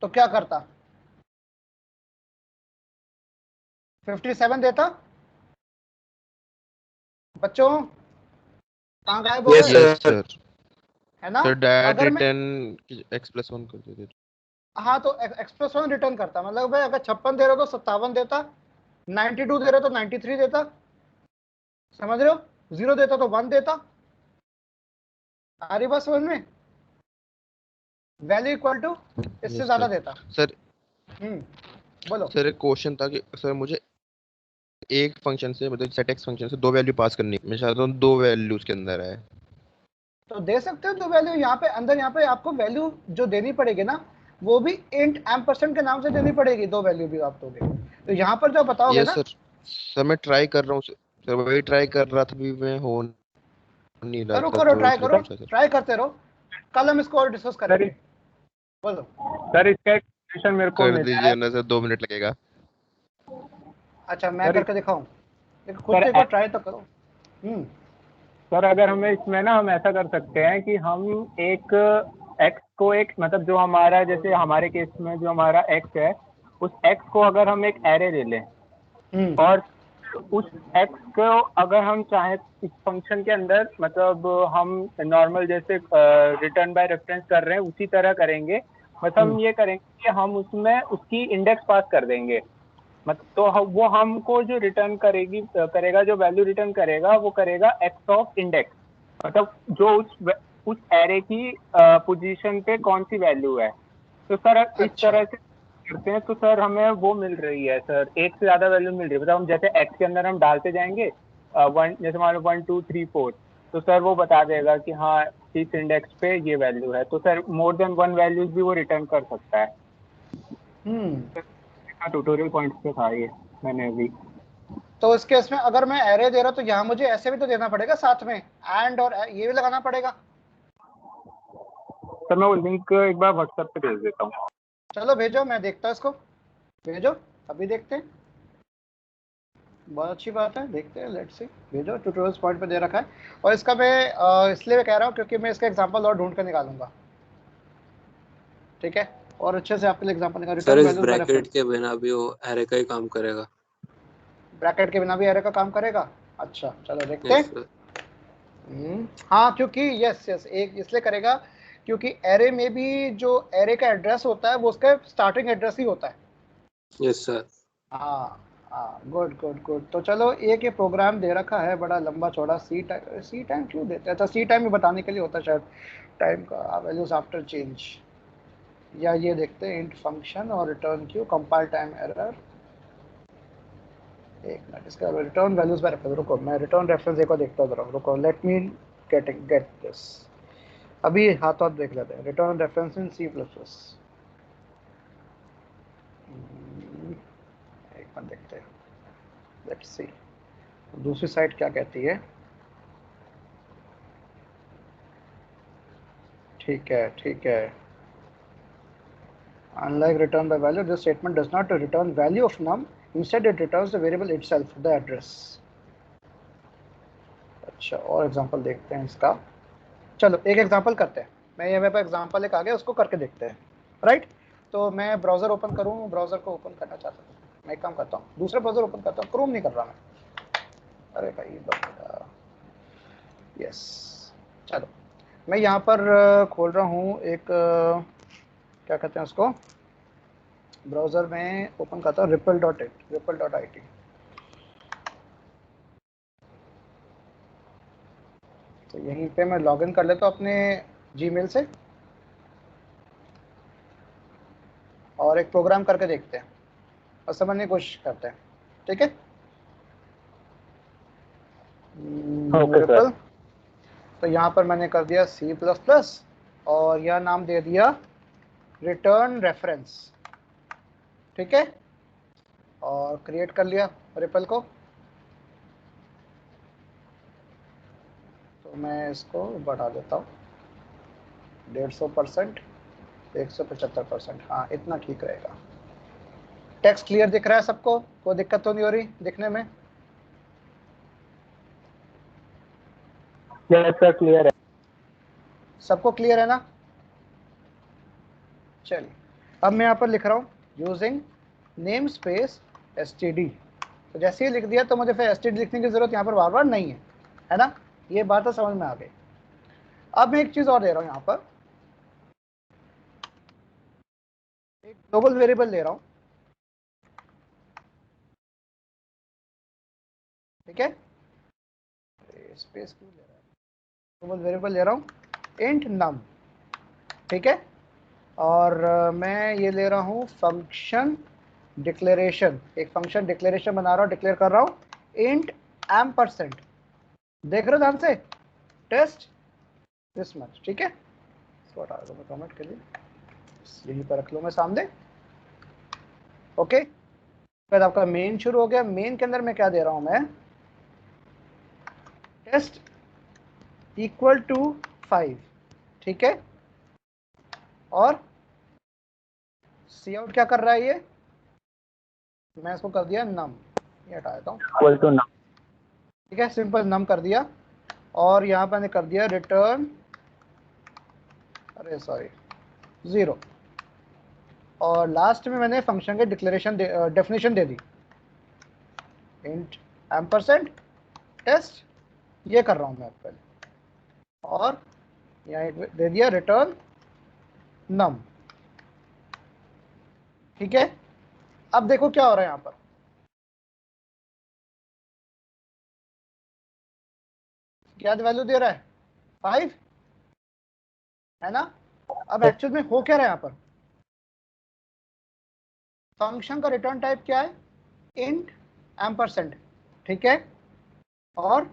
तो क्या करता 57 देता। बच्चों कहाँ गायब हो गए? यस सर, है ना? सर डायरेक्ट अगर मैं रिटर्न x+1 कर देते। हाँ तो x+1 रिटर्न करता, मतलब भाई अगर 56 दे रहे हो तो 57 देता, 92 दे रहे हो तो 93 देता, समझ रहे हो, 0 देता तो 1 देता। आ रही बात समझ में? वैल्यू इक्वल टू इससे ज्यादा देता। सर बोलो सर एक क्वेश्चन था कि सर मुझे एक फंक्शन से मतलब सेट एक्स फंक्शन से दो वैल्यू पास करनी है, मैं चाहता हूँ दो वैल्यू उसके अंदर है। तो दे सकते हो दो वैल्यू यहाँ पे अंदर, यहाँ पे आपको वैल्यू जो देनी पड़ेगी ना वो भी इंट %, के नाम से देनी पड़ेगी, दो वैल्यू भी आप दोगे। तो यहाँ पर जो बताओगे ना, सर मैं ट्राई कर रहा हूँ सर, वही ट्राई कर रहा था भी मैं हो नहीं रहा था। करो ट्राई करते रहो, कल हम इसको और डिस्कस करेंगे। बोलो सर इसका एक सॉल्यूशन मेरे को कर मिला दीजिए है। ना सर, 2 मिनट लगेगा। अच्छा मैं सर, करके दिखाऊं, खुद सर, से को ट्राई तो करो। सर अगर हमें इसमें ना हम ऐसा कर सकते हैं कि हम एक x को एक मतलब जो हमारा जैसे हमारे केस में जो हमारा x है उस x को अगर हम एक एरे ले लें और उस x को अगर हम चाहे इस फंक्शन के अंदर मतलब हम नॉर्मल जैसे रिटर्न बाय रेफरेंस कर रहे हैं उसी तरह करेंगे, बस हम ये करेंगे कि हम उसमें उसकी इंडेक्स पास कर देंगे। मतलब तो वो हमको जो रिटर्न करेगा जो वैल्यू रिटर्न करेगा वो करेगा x ऑफ इंडेक्स, मतलब जो उस एरे की पोजीशन पे कौन सी वैल्यू है। तो सर इस तरह से करते हैं तो सर हमें वो मिल रही है सर, एक से ज्यादा वैल्यू मिल रही है। मतलब हम जैसे x के अंदर हम डालते जाएंगे 1 जैसे मान लो 1 2 3 4 तो सर वो बता देगा कि हाँ इस इंडेक्स पे ये वैल्यू है। तो सर मोर देन 1 वैल्यूज भी वो रिटर्न कर सकता है। ट्यूटोरियल पॉइंट्स पे था ये मैंने अभी। तो इस केस में अगर मैं एरे दे रहा हूँ तो यहाँ मुझे ऐसे भी तो देना पड़ेगा साथ में, एंड और ये भी लगाना पड़ेगा। सर मैं वो लिंक एक बार व्हाट्सएप पे भेज देता हूँ। चलो भेजो, मैं देखता हूँ इसको, भेजो अभी देखते हैं। बहुत अच्छी बात है, देखते हैं, लेट्स सी, भेजो। ट्यूटोरियल्स पॉइंट पे दे रखा है, और इसका मैं इसलिए कह रहा हूँ क्योंकि मैं इसका एग्जांपल और ढूंढ कर निकालूंगा, ठीक है, और अच्छे से आपके लिए एग्जांपल निकाल। सर रिटर्न इस वैल्यूज बाय ब्रैकेट रेफरेंस, के बिना भी वो एरे का ही काम करेगा। ब्रैकेट के बिना भी एरे का काम करेगा। अच्छा चलो देखते यस हैं। सर। हाँ, क्योंकि यस यस, एक इसलिए करेगा क्योंकि एरे में भी जो एरे का एड्रेस होता है वो उसका स्टार्टिंग एड्रेस ही होता है। Yes sir. हाँ हाँ, गुड गुड गुड। तो चलो, एक ये प्रोग्राम दे रखा है बड़ा लंबा चौड़ा। सी टाइम क्यों देते हैं? तो सी टाइम भी बताने के लिए होता है शायद, टाइम का वैल्यूज आफ्टर चेंज। या ये देखते हैं, इंट फंक्शन और return Q, compile time error. एक मिनट, इसका रिटर्न वैल्यूज बाय रेफरेंस, रुको मैं रिटर्न रेफरेंस एक और देखता हूँ, रुको, लेट मी गेट दिस। अभी हाथ हाथ देख लेते हैं। Return reference in C plus plus, एक मिनट देखते हैं, लेट्स सी दूसरी साइड क्या कहती है। ठीक है ठीक है। Unlike return by value, this statement does not return value of num. Instead, it returns the variable itself, the address. अच्छा, और एग्जांपल देखते हैं इसका। चलो एक एग्जांपल करते हैं। मैं ये मेरे पास एग्जांपल एक आ गया, उसको करके देखते हैं, राइट। तो मैं ब्राउजर ओपन करूँ, ब्राउजर को ओपन करना चाहता हूँ। मैं एक काम करता हूँ, दूसरा ब्राउजर ओपन करता हूँ, क्रोम नहीं कर रहा मैं। अरे भाई यस, चलो मैं यहाँ पर खोल रहा हूँ एक क्या कहते हैं उसको, ब्राउजर में ओपन करता हूँ ripple.it। तो यहीं पे मैं लॉगिन कर लेता हूँ अपने जीमेल से, और एक प्रोग्राम करके देखते हैं और समझने की कोशिश करते हैं, ठीक है। Okay sir. रिपल, तो यहाँ पर मैंने कर दिया C++, और यह नाम दे दिया रिटर्न रेफरेंस, ठीक है, और क्रिएट कर लिया रिपल को। तो मैं इसको बढ़ा देता हूँ 150%, 175%, हाँ इतना ठीक रहेगा। टेक्स्ट क्लियर दिख रहा है सबको? कोई दिक्कत तो नहीं हो रही दिखने में? यस सर, क्लियर है। सबको क्लियर है ना? चलिए, अब मैं यहाँ पर लिख रहा हूँ यूजिंग नेम स्पेस std। तो जैसे ही लिख दिया तो मुझे फिर std लिखने की जरूरत यहाँ पर बार बार नहीं है ना? ये बात तो समझ में आ गई। अब मैं एक चीज और दे रहा हूँ, यहाँ पर एक ग्लोबल वेरिएबल दे रहा हूँ, ठीक है। स्पेस क्यों ले रहा है? ग्लोबल वेरिएबल ले रहा हूँ इंट num, ठीक है। और मैं ये ले रहा हूँ फंक्शन डिक्लेरेशन, एक फंक्शन डिक्लेरेशन बना रहा हूँ, डिक्लेयर कर रहा हूँ इंट एम्परसेंड। देख रहे हो ध्यान से? टेस्ट दिस मच, ठीक है। इसको हटा दो मैं कमेंट के लिए, यहीं पर रख लो मैं सामने, ओके। फिर आपका मेन शुरू हो गया। मेन के अंदर मैं क्या दे रहा हूँ, मैं टेस्ट इक्वल टू 5, ठीक है। और सी आउट क्या कर रहा है, ये मैं इसको कर दिया num, ये हटा देता हूँ, इक्वल टू num, ठीक है, सिंपल num कर दिया। और यहाँ पर मैंने कर दिया रिटर्न, अरे सॉरी 0। और लास्ट में मैंने फंक्शन के डिक्लेरेशन डेफिनेशन दे दी इंट एम्परसेंड टेस्ट, ये कर रहा हूँ मैं पहले, और यहाँ एक दे दिया रिटर्न num, ठीक है। अब देखो क्या हो रहा है यहाँ पर, क्या वैल्यू दे रहा है 5, है ना? अब एक्चुअल में हो क्या रहा है यहाँ पर, फंक्शन का रिटर्न टाइप क्या है, इंट एम्परसेंड, ठीक है। और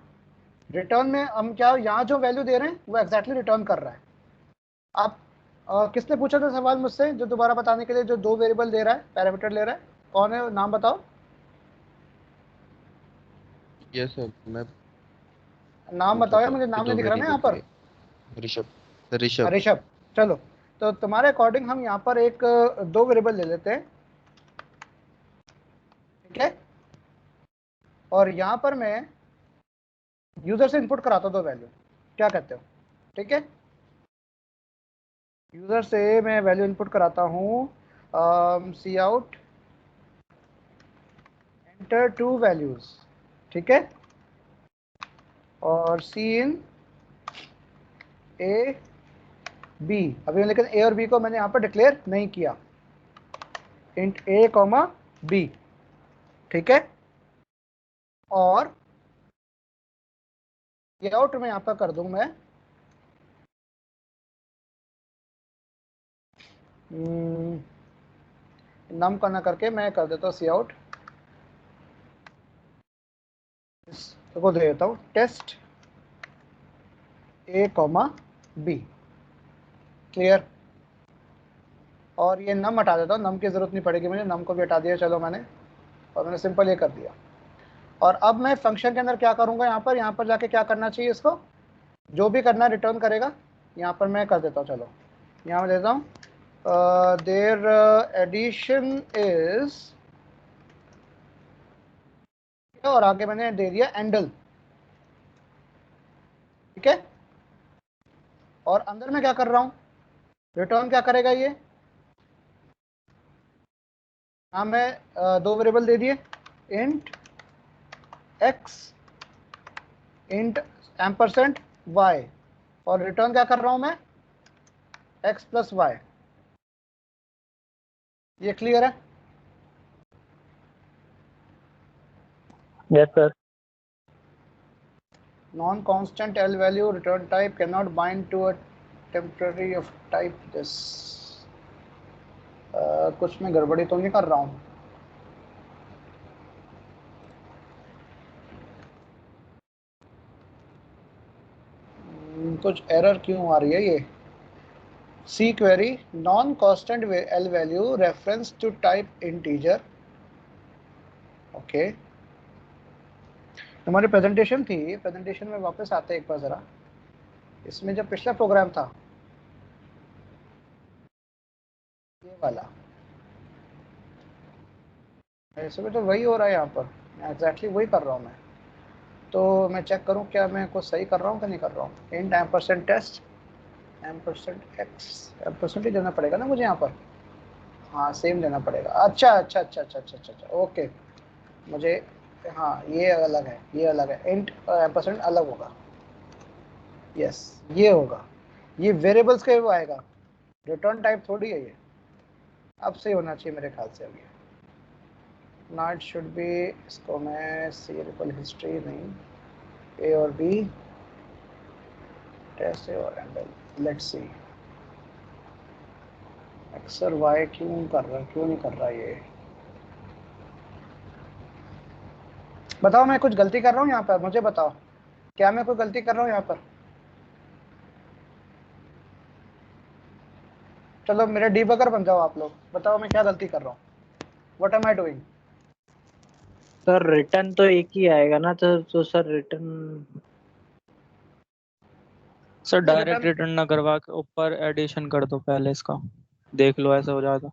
रिटर्न में हम क्या यहाँ जो वैल्यू दे रहे हैं वो एग्जैक्टली रिटर्न कर रहा है। अब किसने पूछा था सवाल मुझसे, जो दोबारा बताने के लिए, जो 2 वेरिएबल दे रहा है, पैरामीटर ले रहा है, कौन है, नाम बताओ। यस सर, मैं नाम पूछ बताओ रहा यार, था मुझे कि नाम दो नहीं दिख रहा ना यहाँ वेरिएबल पर। के ऋषभ। ऋषभ। ऋषभ, चलो तो तुम्हारे अकॉर्डिंग हम यहाँ पर एक 2 वेरिएबल ले लेते हैं, ठीक है। और यहाँ पर मैं यूजर से इनपुट कराता हूँ 2 वैल्यू, क्या कहते हो, ठीक है। यूजर से मैं वैल्यू इनपुट कराता हूँ, सी आउट एंटर 2 वैल्यूज, ठीक है। और सी इन ए बी, अभी लेकिन ए और बी को मैंने यहाँ पर डिक्लेयर नहीं किया, इंट ए कॉमा बी, ठीक है। और ये आउट में यहाँ पर कर दूं मैं नम का ना करके मैं कर देता हूँ सी आउट, इसको दे देता हूँ टेस्ट ए कॉमा बी, क्लियर। और ये नम हटा देता हूँ, नम की जरूरत नहीं पड़ेगी मुझे, नम को भी हटा दिया चलो मैंने, और मैंने सिंपल ये कर दिया। और अब मैं फंक्शन के अंदर क्या करूँगा, यहाँ पर जाके क्या करना चाहिए, इसको जो भी करना रिटर्न करेगा, यहाँ पर मैं कर देता हूँ, चलो यहाँ मैं देता हूँ देयर एडिशन इज, और आगे मैंने दे दिया एंडल, ठीक है। और अंदर में क्या कर रहा हूँ, रिटर्न क्या करेगा ये, हाँ मैं 2 वेरिएबल दे दिए, int x int ampersand y, और रिटर्न क्या कर रहा हूँ मैं, एक्स प्लस वाई। ये क्लियर है। Yes sir. Non constant L value return type can not bind to a temporary of type this, कुछ मैं गड़बड़ी तो नहीं कर रहा हूँ, कुछ एरर क्यों आ रही है ये। C query non constant L value reference to type integer, okay. हमारी प्रेजेंटेशन थी, प्रेजेंटेशन में वापस आते हैं एक बार ज़रा, इसमें जब पिछला प्रोग्राम था ये वाला, इसमें तो वही हो रहा है, यहाँ पर एग्जैक्टली वही कर रहा हूँ मैं। तो मैं चेक करूँ क्या मैं कुछ सही कर रहा हूँ कि नहीं कर रहा हूँ। Int ampersand test ampersand x, ampersand ही देना पड़ेगा ना मुझे यहाँ पर, हाँ सेम देना पड़ेगा। अच्छा अच्छा अच्छा अच्छा अच्छा अच्छा, अच्छा ओके, मुझे हाँ ये अलग है, ये अलग है, इंट एम्परसेंट अलग होगा, यस ये होगा, ये वेरिएबल्स के वो आएगा, रिटर्न टाइप थोड़ी है ये। अब सही होना चाहिए मेरे ख्याल से। अभी ना इट शुड बी, इसको मैं सीरियल हिस्ट्री नहीं, ए और बी टेस्ट और एंडल, लेट्स सी एक्स और वाई क्यों कर रहा है, क्यों नहीं कर रहा ये, बताओ मैं कुछ गलती कर रहा हूँ यहाँ पर, मुझे बताओ क्या मैं कोई गलती कर रहा हूँ यहाँ पर। चलो मेरे डीबगर बन जाओ आप लोग, बताओ मैं क्या गलती कर रहा हूँ, what am I doing. Sir return तो एक ही आएगा ना, तो sir return, sir direct return ना करवा के ऊपर एडिशन कर दो पहले इसका, देख लो ऐसा हो जाएगा।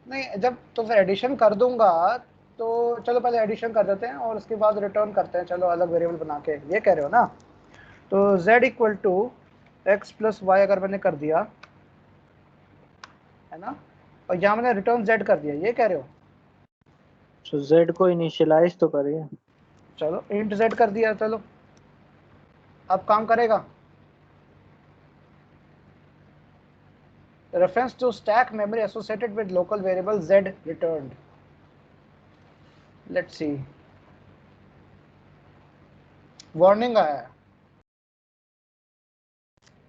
नहीं जब तो फिर एडिशन कर दूंगा तो चलो पहले एडिशन कर देते हैं और उसके बाद रिटर्न करते हैं, चलो अलग वेरिएबल बना के, ये कह रहे हो ना। तो z equal to x plus y अगर मैंने कर दिया है ना, और यहाँ मैंने रिटर्न z कर दिया, ये कह रहे हो। तो z को इनिशियलाइज तो करिए। चलो इंट z कर दिया, चलो अब काम करेगा। reference to stack memory associated with local variable z returned, let's see, warning आया है,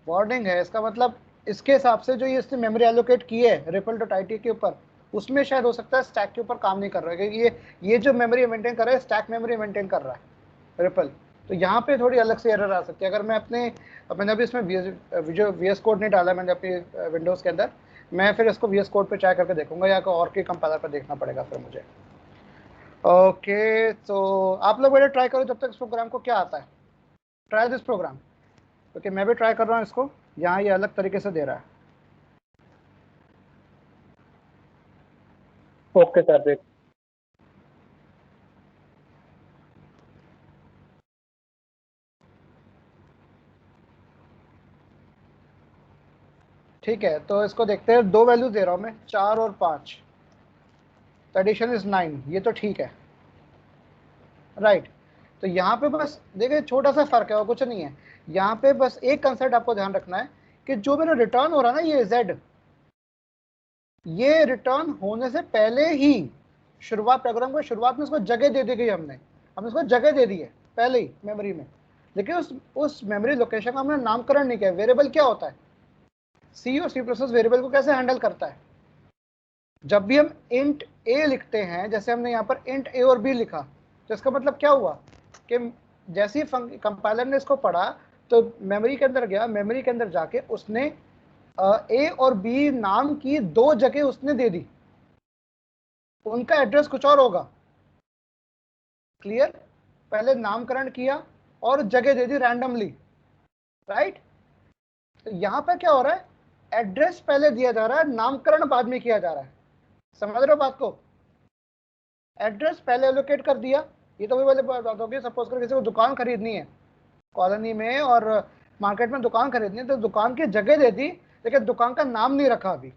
वार्निंग है, इसका मतलब इसके हिसाब से जो ये इसने मेमोरी एलोकेट की है रिपल डॉट आई टी के ऊपर, उसमें शायद हो सकता है स्टैक के ऊपर काम नहीं कर रहा है, क्योंकि ये जो मेमोरी मेंटेन कर रहा है स्टैक मेमोरी मेंटेन कर रहा है रिपल, तो यहाँ पे थोड़ी अलग से एरर आ सकती है। अगर मैं मैंने अभी इसमें VS कोड नहीं डाला मैंने अपनी विंडोज़ के अंदर, मैं फिर इसको VS कोड पे ट्राई करके देखूंगा या कोई और के कंपाइलर पे देखना पड़ेगा फिर मुझे। ओके, तो आप लोग पहले ट्राई करो जब तक इस प्रोग्राम को क्या आता है, ट्राई दिस प्रोग्राम। ओके, मैं भी ट्राई कर रहा हूँ इसको, यहाँ ये अलग तरीके से दे रहा है। ओके सर देख। ठीक है, तो इसको देखते हैं। 2 वैल्यूज दे रहा हूँ मैं, 4 और 5। एडिशन इज 9, ये तो ठीक है, राइट। तो यहाँ पे बस देखिए छोटा सा फर्क है और कुछ नहीं है। यहाँ पे बस एक कंसेप्ट आपको ध्यान रखना है कि जो मेरा रिटर्न हो रहा है ना, ये Z, ये रिटर्न होने से पहले ही प्रोग्राम को शुरुआत में इसको जगह दे दी गई। हमने इसको जगह दे दी है पहले ही मेमोरी में, लेकिन उस मेमोरी लोकेशन का हमने नामकरण नहीं किया। वेरिएबल क्या होता है, सी और C++ वेरिएबल को कैसे हैंडल करता है। जब भी हम int a लिखते हैं, जैसे हमने यहाँ पर int a और b लिखा, तो इसका मतलब क्या हुआ कि जैसे ही कंपाइलर ने इसको पढ़ा तो मेमोरी के अंदर गया, मेमोरी के अंदर जाके उसने a और b नाम की 2 जगह उसने दे दी, उनका एड्रेस कुछ और होगा। क्लियर, पहले नामकरण किया और जगह दे दी रैंडमली, राइट। तो यहाँ पर क्या हो रहा है, एड्रेस पहले दिया जा रहा है, नामकरण बाद में किया जा रहा है। समझ रहे हो बात को, एड्रेस पहले एलोकेट कर दिया। ये तो वही वाली बात होगी, सपोज कर किसी को दुकान खरीदनी है कॉलोनी में और मार्केट में दुकान खरीदनी है, तो दुकान की जगह दे दी लेकिन दुकान का नाम नहीं रखा अभी।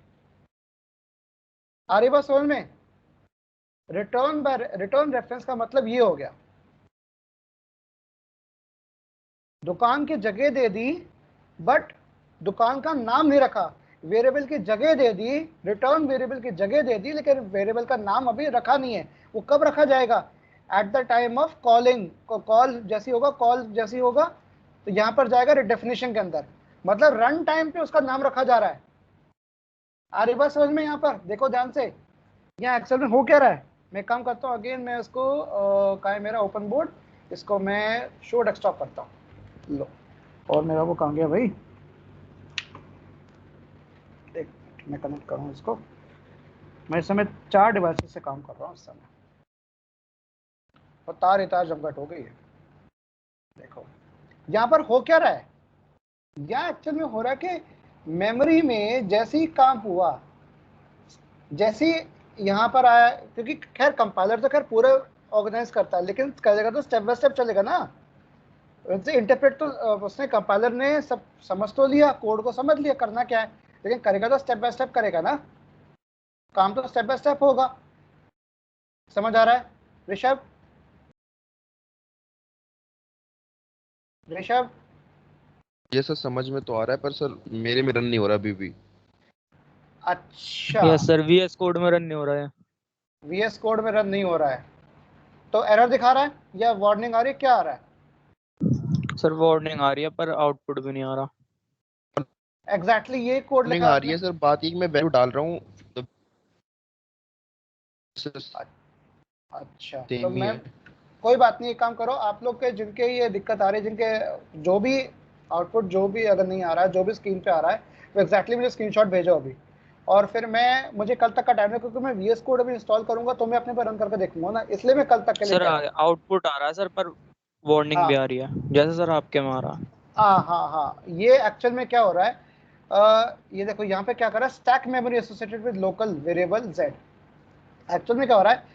आ रही बात समझ में। रिटर्न रेफरेंस का मतलब ये हो गया, दुकान की जगह दे दी बट दुकान का नाम नहीं रखा। वेरिएबल की जगह दे दी, रिटर्न वेरिएबल की जगह दे दी, लेकिन वेरिएबल का नाम अभी रखा नहीं है। वो कब रखा जाएगा, at the time of calling. Call जैसी होगा तो यहाँ पर जाएगा डेफिनेशन के अंदर, मतलब रन टाइम पे उसका नाम रखा जा रहा है। आ रही बात समझ में। यहाँ पर देखो ध्यान से, यहाँ एक्सेल में हो क्या रहा है। मैं काम करता हूँ अगेन, मैं इसको कहाँ है मेरा ओपन बोर्ड, इसको मैं शो डेस्कटॉप करता हूँ। लो, और मेरा वो कहाँ गया भाई, एक मैं कनेक्ट करूँ इसको। मैं इस समय 4 डिवाइसेस से काम कर रहा हूँ इस समय, और तार जमघट हो गई है। देखो यहाँ पर हो क्या रहा है, यहाँ एक्चुअल में हो रहा है कि मेमोरी में जैसे ही काम हुआ, जैसे यहाँ पर आया, क्योंकि खैर कंपाइलर तो खैर पूरा ऑर्गेनाइज करता है, लेकिन करेगा तो स्टेप बाय स्टेप चलेगा ना। वैसे इंटरप्रेट तो उसने कंपाइलर ने सब समझ तो लिया, कोड को समझ लिया करना क्या है, लेकिन करेगा तो स्टेप बाय स्टेप करेगा ना, काम तो स्टेप बाय स्टेप होगा। समझ आ रहा है ऋषभ? ये सर समझ में तो आ रहा है, पर सर मेरे में रन नहीं हो रहा अभी भी। अच्छा, यस सर, VS कोड में रन नहीं हो रहा है। VS कोड में रन नहीं हो रहा है, तो एरर दिखा रहा है या वार्निंग आ रही है, क्या आ रहा है? सर वार्निंग आ रही है पर आउटपुट भी नहीं आ रहा। एग्जैक्टली ये कोड वार्निंग लिखा आ रही है सर, बात ये कि मैं वैल्यू डाल रहा हूँ तो अच्छा, तो सेम ही मैं है। कोई बात नहीं, एक काम करो, आप लोग के जिनके ये दिक्कत आ रही है, जिनके जो भी आउटपुट जो भी अगर नहीं आ रहा है, जो भी स्क्रीन पे आ रहा है, तो एग्जैक्टली मुझे स्क्रीनशॉट भेजो अभी, और फिर मुझे कल तक का टाइम है, क्योंकि मैं VS कोड अभी इंस्टॉल करूंगा तो मैं अपने पर रन करके देखूंगा ना, इसलिए मैं कल तक के लिए सर कह रहा हूं। आउटपुट आ रहा है सर, पर वार्निंग भी आ रही है, जैसे सर आपके में आ रहा है। हाँ, ये एक्चुअल में क्या हो रहा है, ये देखो यहाँ पे क्या कर रहा है, stack memory associated with local variable Z। Actual में क्या हो रहा है,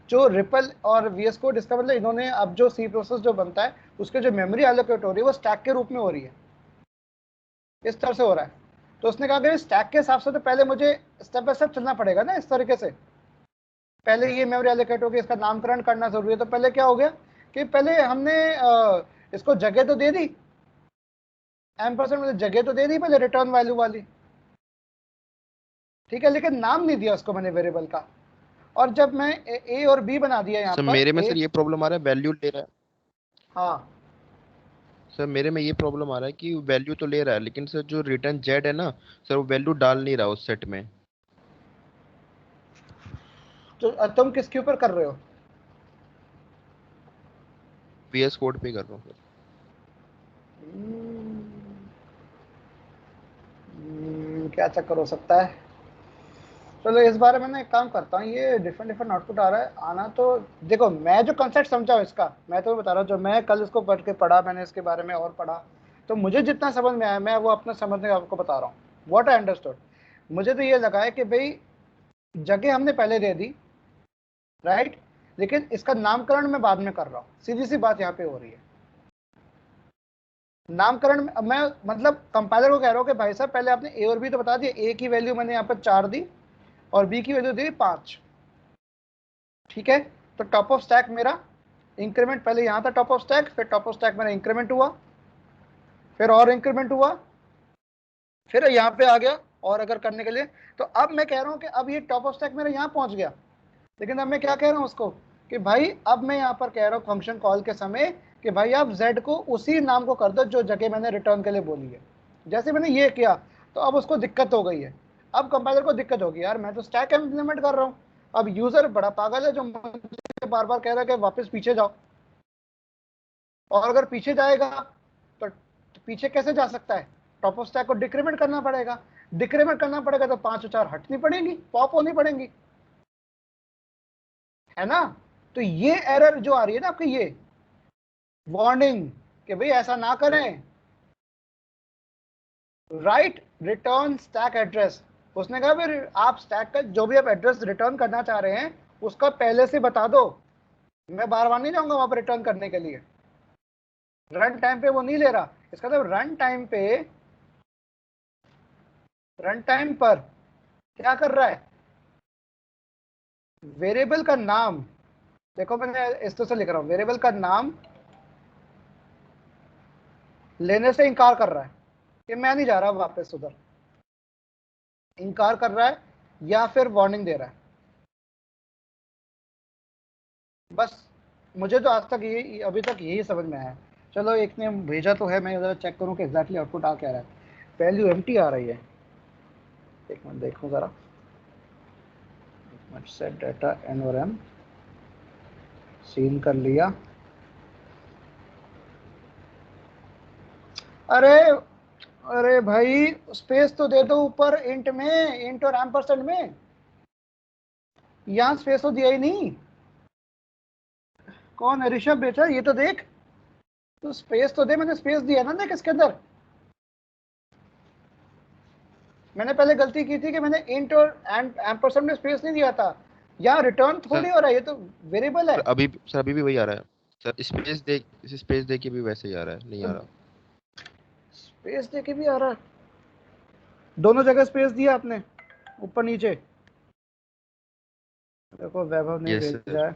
जो रिपल और VS कोड, इसका मतलब इन्होंने अब जो C प्रोसेस जो बनता है उसके जो मेमोरी एलोकेट हो रही है वो स्टैक के रूप में हो रही है, इस तरह से हो रहा है। तो उसने कहा कि स्टैक के हिसाब से तो पहले मुझे स्टेप बाय स्टेप चलना पड़ेगा ना, इस तरीके से पहले ये मेमोरी एलोकेट होगी, इसका नामकरण करना जरूरी है। तो पहले क्या हो गया कि पहले हमने इसको जगह तो दे दी, एम्परसेंड मतलब जगह तो दे दी पहले रिटर्न वैल्यू वाली, ठीक है, लेकिन नाम नहीं दिया उसको मैंने वेरिएबल का। और जब मैं A और B बना दिया यहाँ सर पर, मेरे में सर ये प्रॉब्लम आ रहा है, वैल्यू ले रहा है। हाँ सर मेरे में ये प्रॉब्लम आ रहा है कि वैल्यू तो ले रहा है, लेकिन सर जो रिटर्न Z है ना सर, वो वैल्यू डाल नहीं रहा उस सेट में। तो तुम किसके ऊपर कर रहे हो? VS कोड पे कर रहा हूँ सर। क्या चक्कर हो सकता है? चलो इस बारे में ना एक काम करता हूँ, ये डिफरेंट डिफरेंट आउटपुट आ रहा है आना, तो देखो मैं जो कंसेप्ट समझा हूँ इसका, मैं तो बता रहा हूँ, जो मैं कल इसको पढ़ के पढ़ा, मैंने इसके बारे में और पढ़ा, तो मुझे जितना समझ में आया मैं वो अपने समझने का आपको बता रहा हूँ। व्हाट आई अंडरस्टूड, मुझे तो ये लगा है कि भाई जगह हमने पहले दे दी, राइट, लेकिन इसका नामकरण मैं बाद में कर रहा हूँ। सीधी सी बात यहाँ पे हो रही है, नामकरण मैं मतलब कंपाइलर को कह रहा हूँ कि भाई साहब पहले आपने ए और बी तो बता दिया, ए की वैल्यू मैंने यहाँ पर 4 दी और बी की वैल्यू दी 5, ठीक है। तो टॉप ऑफ स्टैक मेरा इंक्रीमेंट पहले यहाँ था टॉप ऑफ स्टैक, फिर टॉप ऑफ स्टैक मेरा इंक्रीमेंट हुआ, फिर और इंक्रीमेंट हुआ, फिर यहाँ पे आ गया और अगर करने के लिए, तो अब मैं कह रहा हूँ कि अब ये टॉप ऑफ स्टैक मेरा यहाँ पहुँच गया, लेकिन अब मैं क्या कह रहा हूँ उसको कि भाई अब मैं यहाँ पर कह रहा हूँ फंक्शन कॉल के समय कि भाई आप z को उसी नाम को कर दो जो जगह मैंने रिटर्न के लिए बोली है। जैसे मैंने ये किया तो अब उसको दिक्कत हो गई है, अब कंपाइलर को दिक्कत होगी, यार मैं तो स्टैक इम्प्लीमेंट कर रहा हूँ, अब यूजर बड़ा पागल है जो मुझे बार बार कह रहा है कि वापस पीछे जाओ, और अगर पीछे जाएगा तो पीछे कैसे जा सकता है, टॉप ऑफ स्टैक को डिक्रीमेंट करना पड़ेगा, डिक्रीमेंट करना पड़ेगा तो 5 और 4 हटनी पड़ेंगी, पॉप होनी पड़ेंगी, है ना। तो ये एरर जो आ रही है ना आपकी, ये वार्निंग कि भाई ऐसा ना करें, राइट रिटर्न स्टैक एड्रेस, उसने कहा फिर आप स्टैक का जो भी आप एड्रेस रिटर्न करना चाह रहे हैं उसका पहले से बता दो, मैं बार बार नहीं जाऊंगा वहां पर रिटर्न करने के लिए। रन टाइम पे वो नहीं ले रहा, इसका मतलब रन टाइम पर क्या कर रहा है, वेरिएबल का नाम, देखो मैंने इस तरह से लिख रहा हूं, वेरिएबल का नाम लेने से इनकार कर रहा है कि मैं नहीं जा रहा वापस उधर, इनकार कर रहा है या फिर वार्निंग दे रहा है। बस मुझे तो आज तक ये अभी तक यही समझ में आया। चलो एक ने भेजा तो है, मैं जरा चेक करूं कि एग्जैक्टली आउटपुट आ क्या रहा है। वैल्यू एम्प्टी आ रही है, एक मिनट देखूं जरा, सेट डाटा एन और एम सीन कर लिया, अरे भाई स्पेस तो दे दो ऊपर इंट में, इंट और एम्परसेंड में, यहां स्पेस तो दिया ही नहीं। कौन है ऋषभ बेटा, ये तो देख, तो स्पेस तो दे, मैंने स्पेस दिया ना, देख इसके अंदर मैंने पहले गलती की थी कि मैंने इंट और एम्परसेंड में स्पेस नहीं दिया था, यहाँ रिटर्न थोड़ी हो रहा है, ये तो वेरिएबल है। अभी भी वही आ रहा है सर, स्पेस दे के भी वैसे ही आ रहा है, नहीं आ रहा, स्पेस दे के भी आ रहा है, दोनों जगह स्पेस दिया आपने ऊपर नीचे, देखो वैभव ने भेजा है।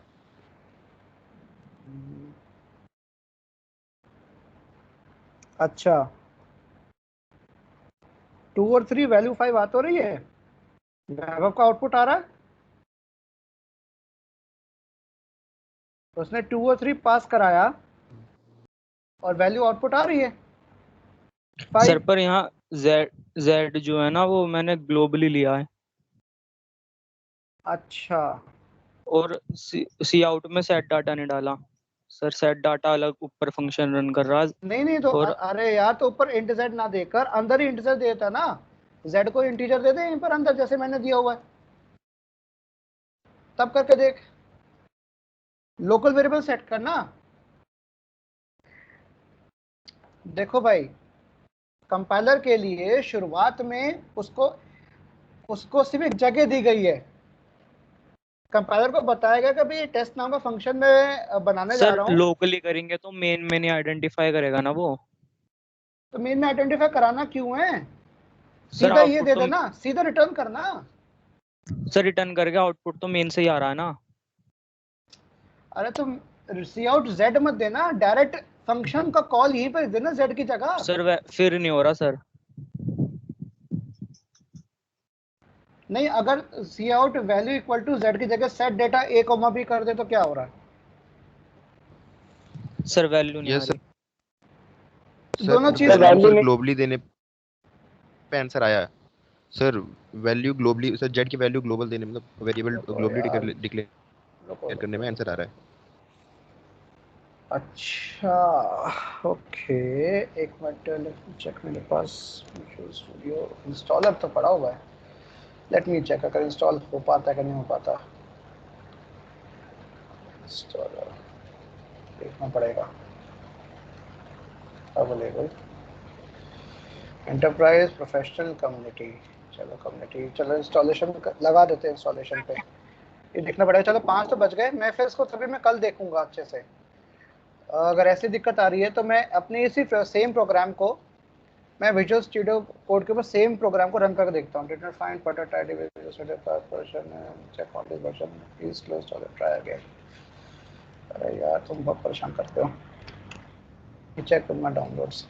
अच्छा 2 और 3 वैल्यू 5 आ तो रही है, वैभव का आउटपुट आ रहा है, उसने 2 और 3 पास कराया और वैल्यू आउटपुट आ रही है 5। सर पर यहाँ z जो है ना वो मैंने ग्लोबली लिया है। अच्छा, और सी आउट में सेट डाटा नहीं डाला सर, सेट डाटा अलग ऊपर फंक्शन रन कर रहा है। नहीं तो और अरे यार, तो ऊपर इंट z ना देकर अंदर ही इंट z देता ना, z को इंटीजर दे दे यहीं पर अंदर जैसे मैंने दिया हुआ है, तब करके देख, लोकल वेरिएबल सेट करना। देखो भाई कंपाइलर के लिए शुरुआत में उसको सिर्फ एक जगह दी गई है, कंपाइलर को बताएगा कि भाई टेस्ट नाम का फंक्शन में बनाने जा रहा हूं। लोकली करेंगे तो मेन में नहीं आइडेंटिफाई करेगा ना वो, तो मेन में आइडेंटिफाई कराना क्यों है, सीधा ये दे देना, सीधा रिटर्न करना। सर रिटर्न करके आउटपुट तो मेन से ही आ रहा है ना। अरे तुम सी आउट z मत देना, डायरेक्ट फंक्शन का कॉल यहीं पर देना z की जगह। सर फिर नहीं हो रहा सर, नहीं अगर cout value equal to z की जगह set data a comma b कर दे तो क्या हो रहा है? सर वैल्यू नहीं आ रही। दोनों चीज ग्लोबली देने पे आंसर आया sir, value globally sir, z की वैल्यू ग्लोबल देने मतलब वेरिएबल ग्लोबली डिक्लेयर करने में आंसर आ रहा है। अच्छा ओके, एक मिनट चेक, मेरे पास विजुअल स्टूडियो इंस्टॉलर तो पड़ा हुआ है, लेट मी चेक अगर इंस्टॉल हो पाता है कि नहीं हो पाता। इंस्टॉलर देखना पड़ेगा, अवेलेबल एंटरप्राइज प्रोफेशनल कम्युनिटी, चलो कम्युनिटी, चलो इंस्टॉलेशन लगा देते हैं इंस्टॉलेशन पे, ये देखना पड़ेगा। चलो 5 तो बच गए, मैं फिर इसको तभी मैं कल देखूंगा अच्छे से। अगर ऐसी दिक्कत आ रही है तो मैं अपने इसी सेम प्रोग्राम को मैं विजुअल स्टूडियो कोड के ऊपर सेम प्रोग्राम को रन करके देखता हूँ। Did not find product ID visual studio version, check on this version, please close install try again. अरे यार तुम बहुत परेशान करते हो, चेक विद माय डाउनलोड्स।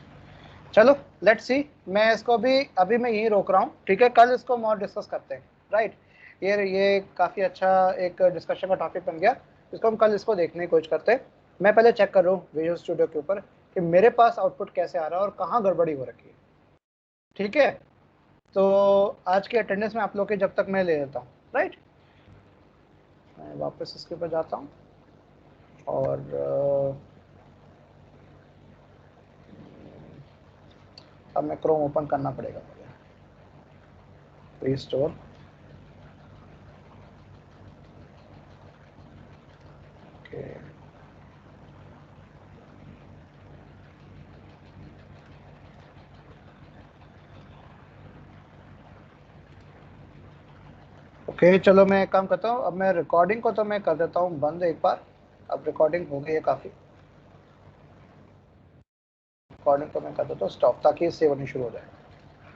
चलो लेट्स सी, मैं इसको अभी मैं यहीं रोक रहा हूँ, ठीक है, कल इसको और डिस्कस करते हैं, राइट। ये काफ़ी अच्छा एक डिस्कशन का टॉपिक बन गया, इसको हम कल इसको देखने की कोशिश करते हैं। मैं पहले चेक कर रहा हूँ विजुअल स्टूडियो के ऊपर कि मेरे पास आउटपुट कैसे आ रहा है और कहाँ गड़बड़ी हो रखी है, ठीक है। तो आज की अटेंडेंस में आप लोग के जब तक मैं ले लेता हूँ, राइट। मैं वापस इसके ऊपर जाता हूँ और अब मैं क्रोम ओपन करना पड़ेगा मुझे, रिस्टोर, ओके। ओके चलो मैं एक काम करता हूँ, अब मैं रिकॉर्डिंग को तो मैं कर देता हूँ बंद एक बार। अब रिकॉर्डिंग हो गई है काफ़ी, रिकॉर्डिंग को मैं कर देता हूँ स्टॉप, ताकि सेव होनी शुरू हो जाए।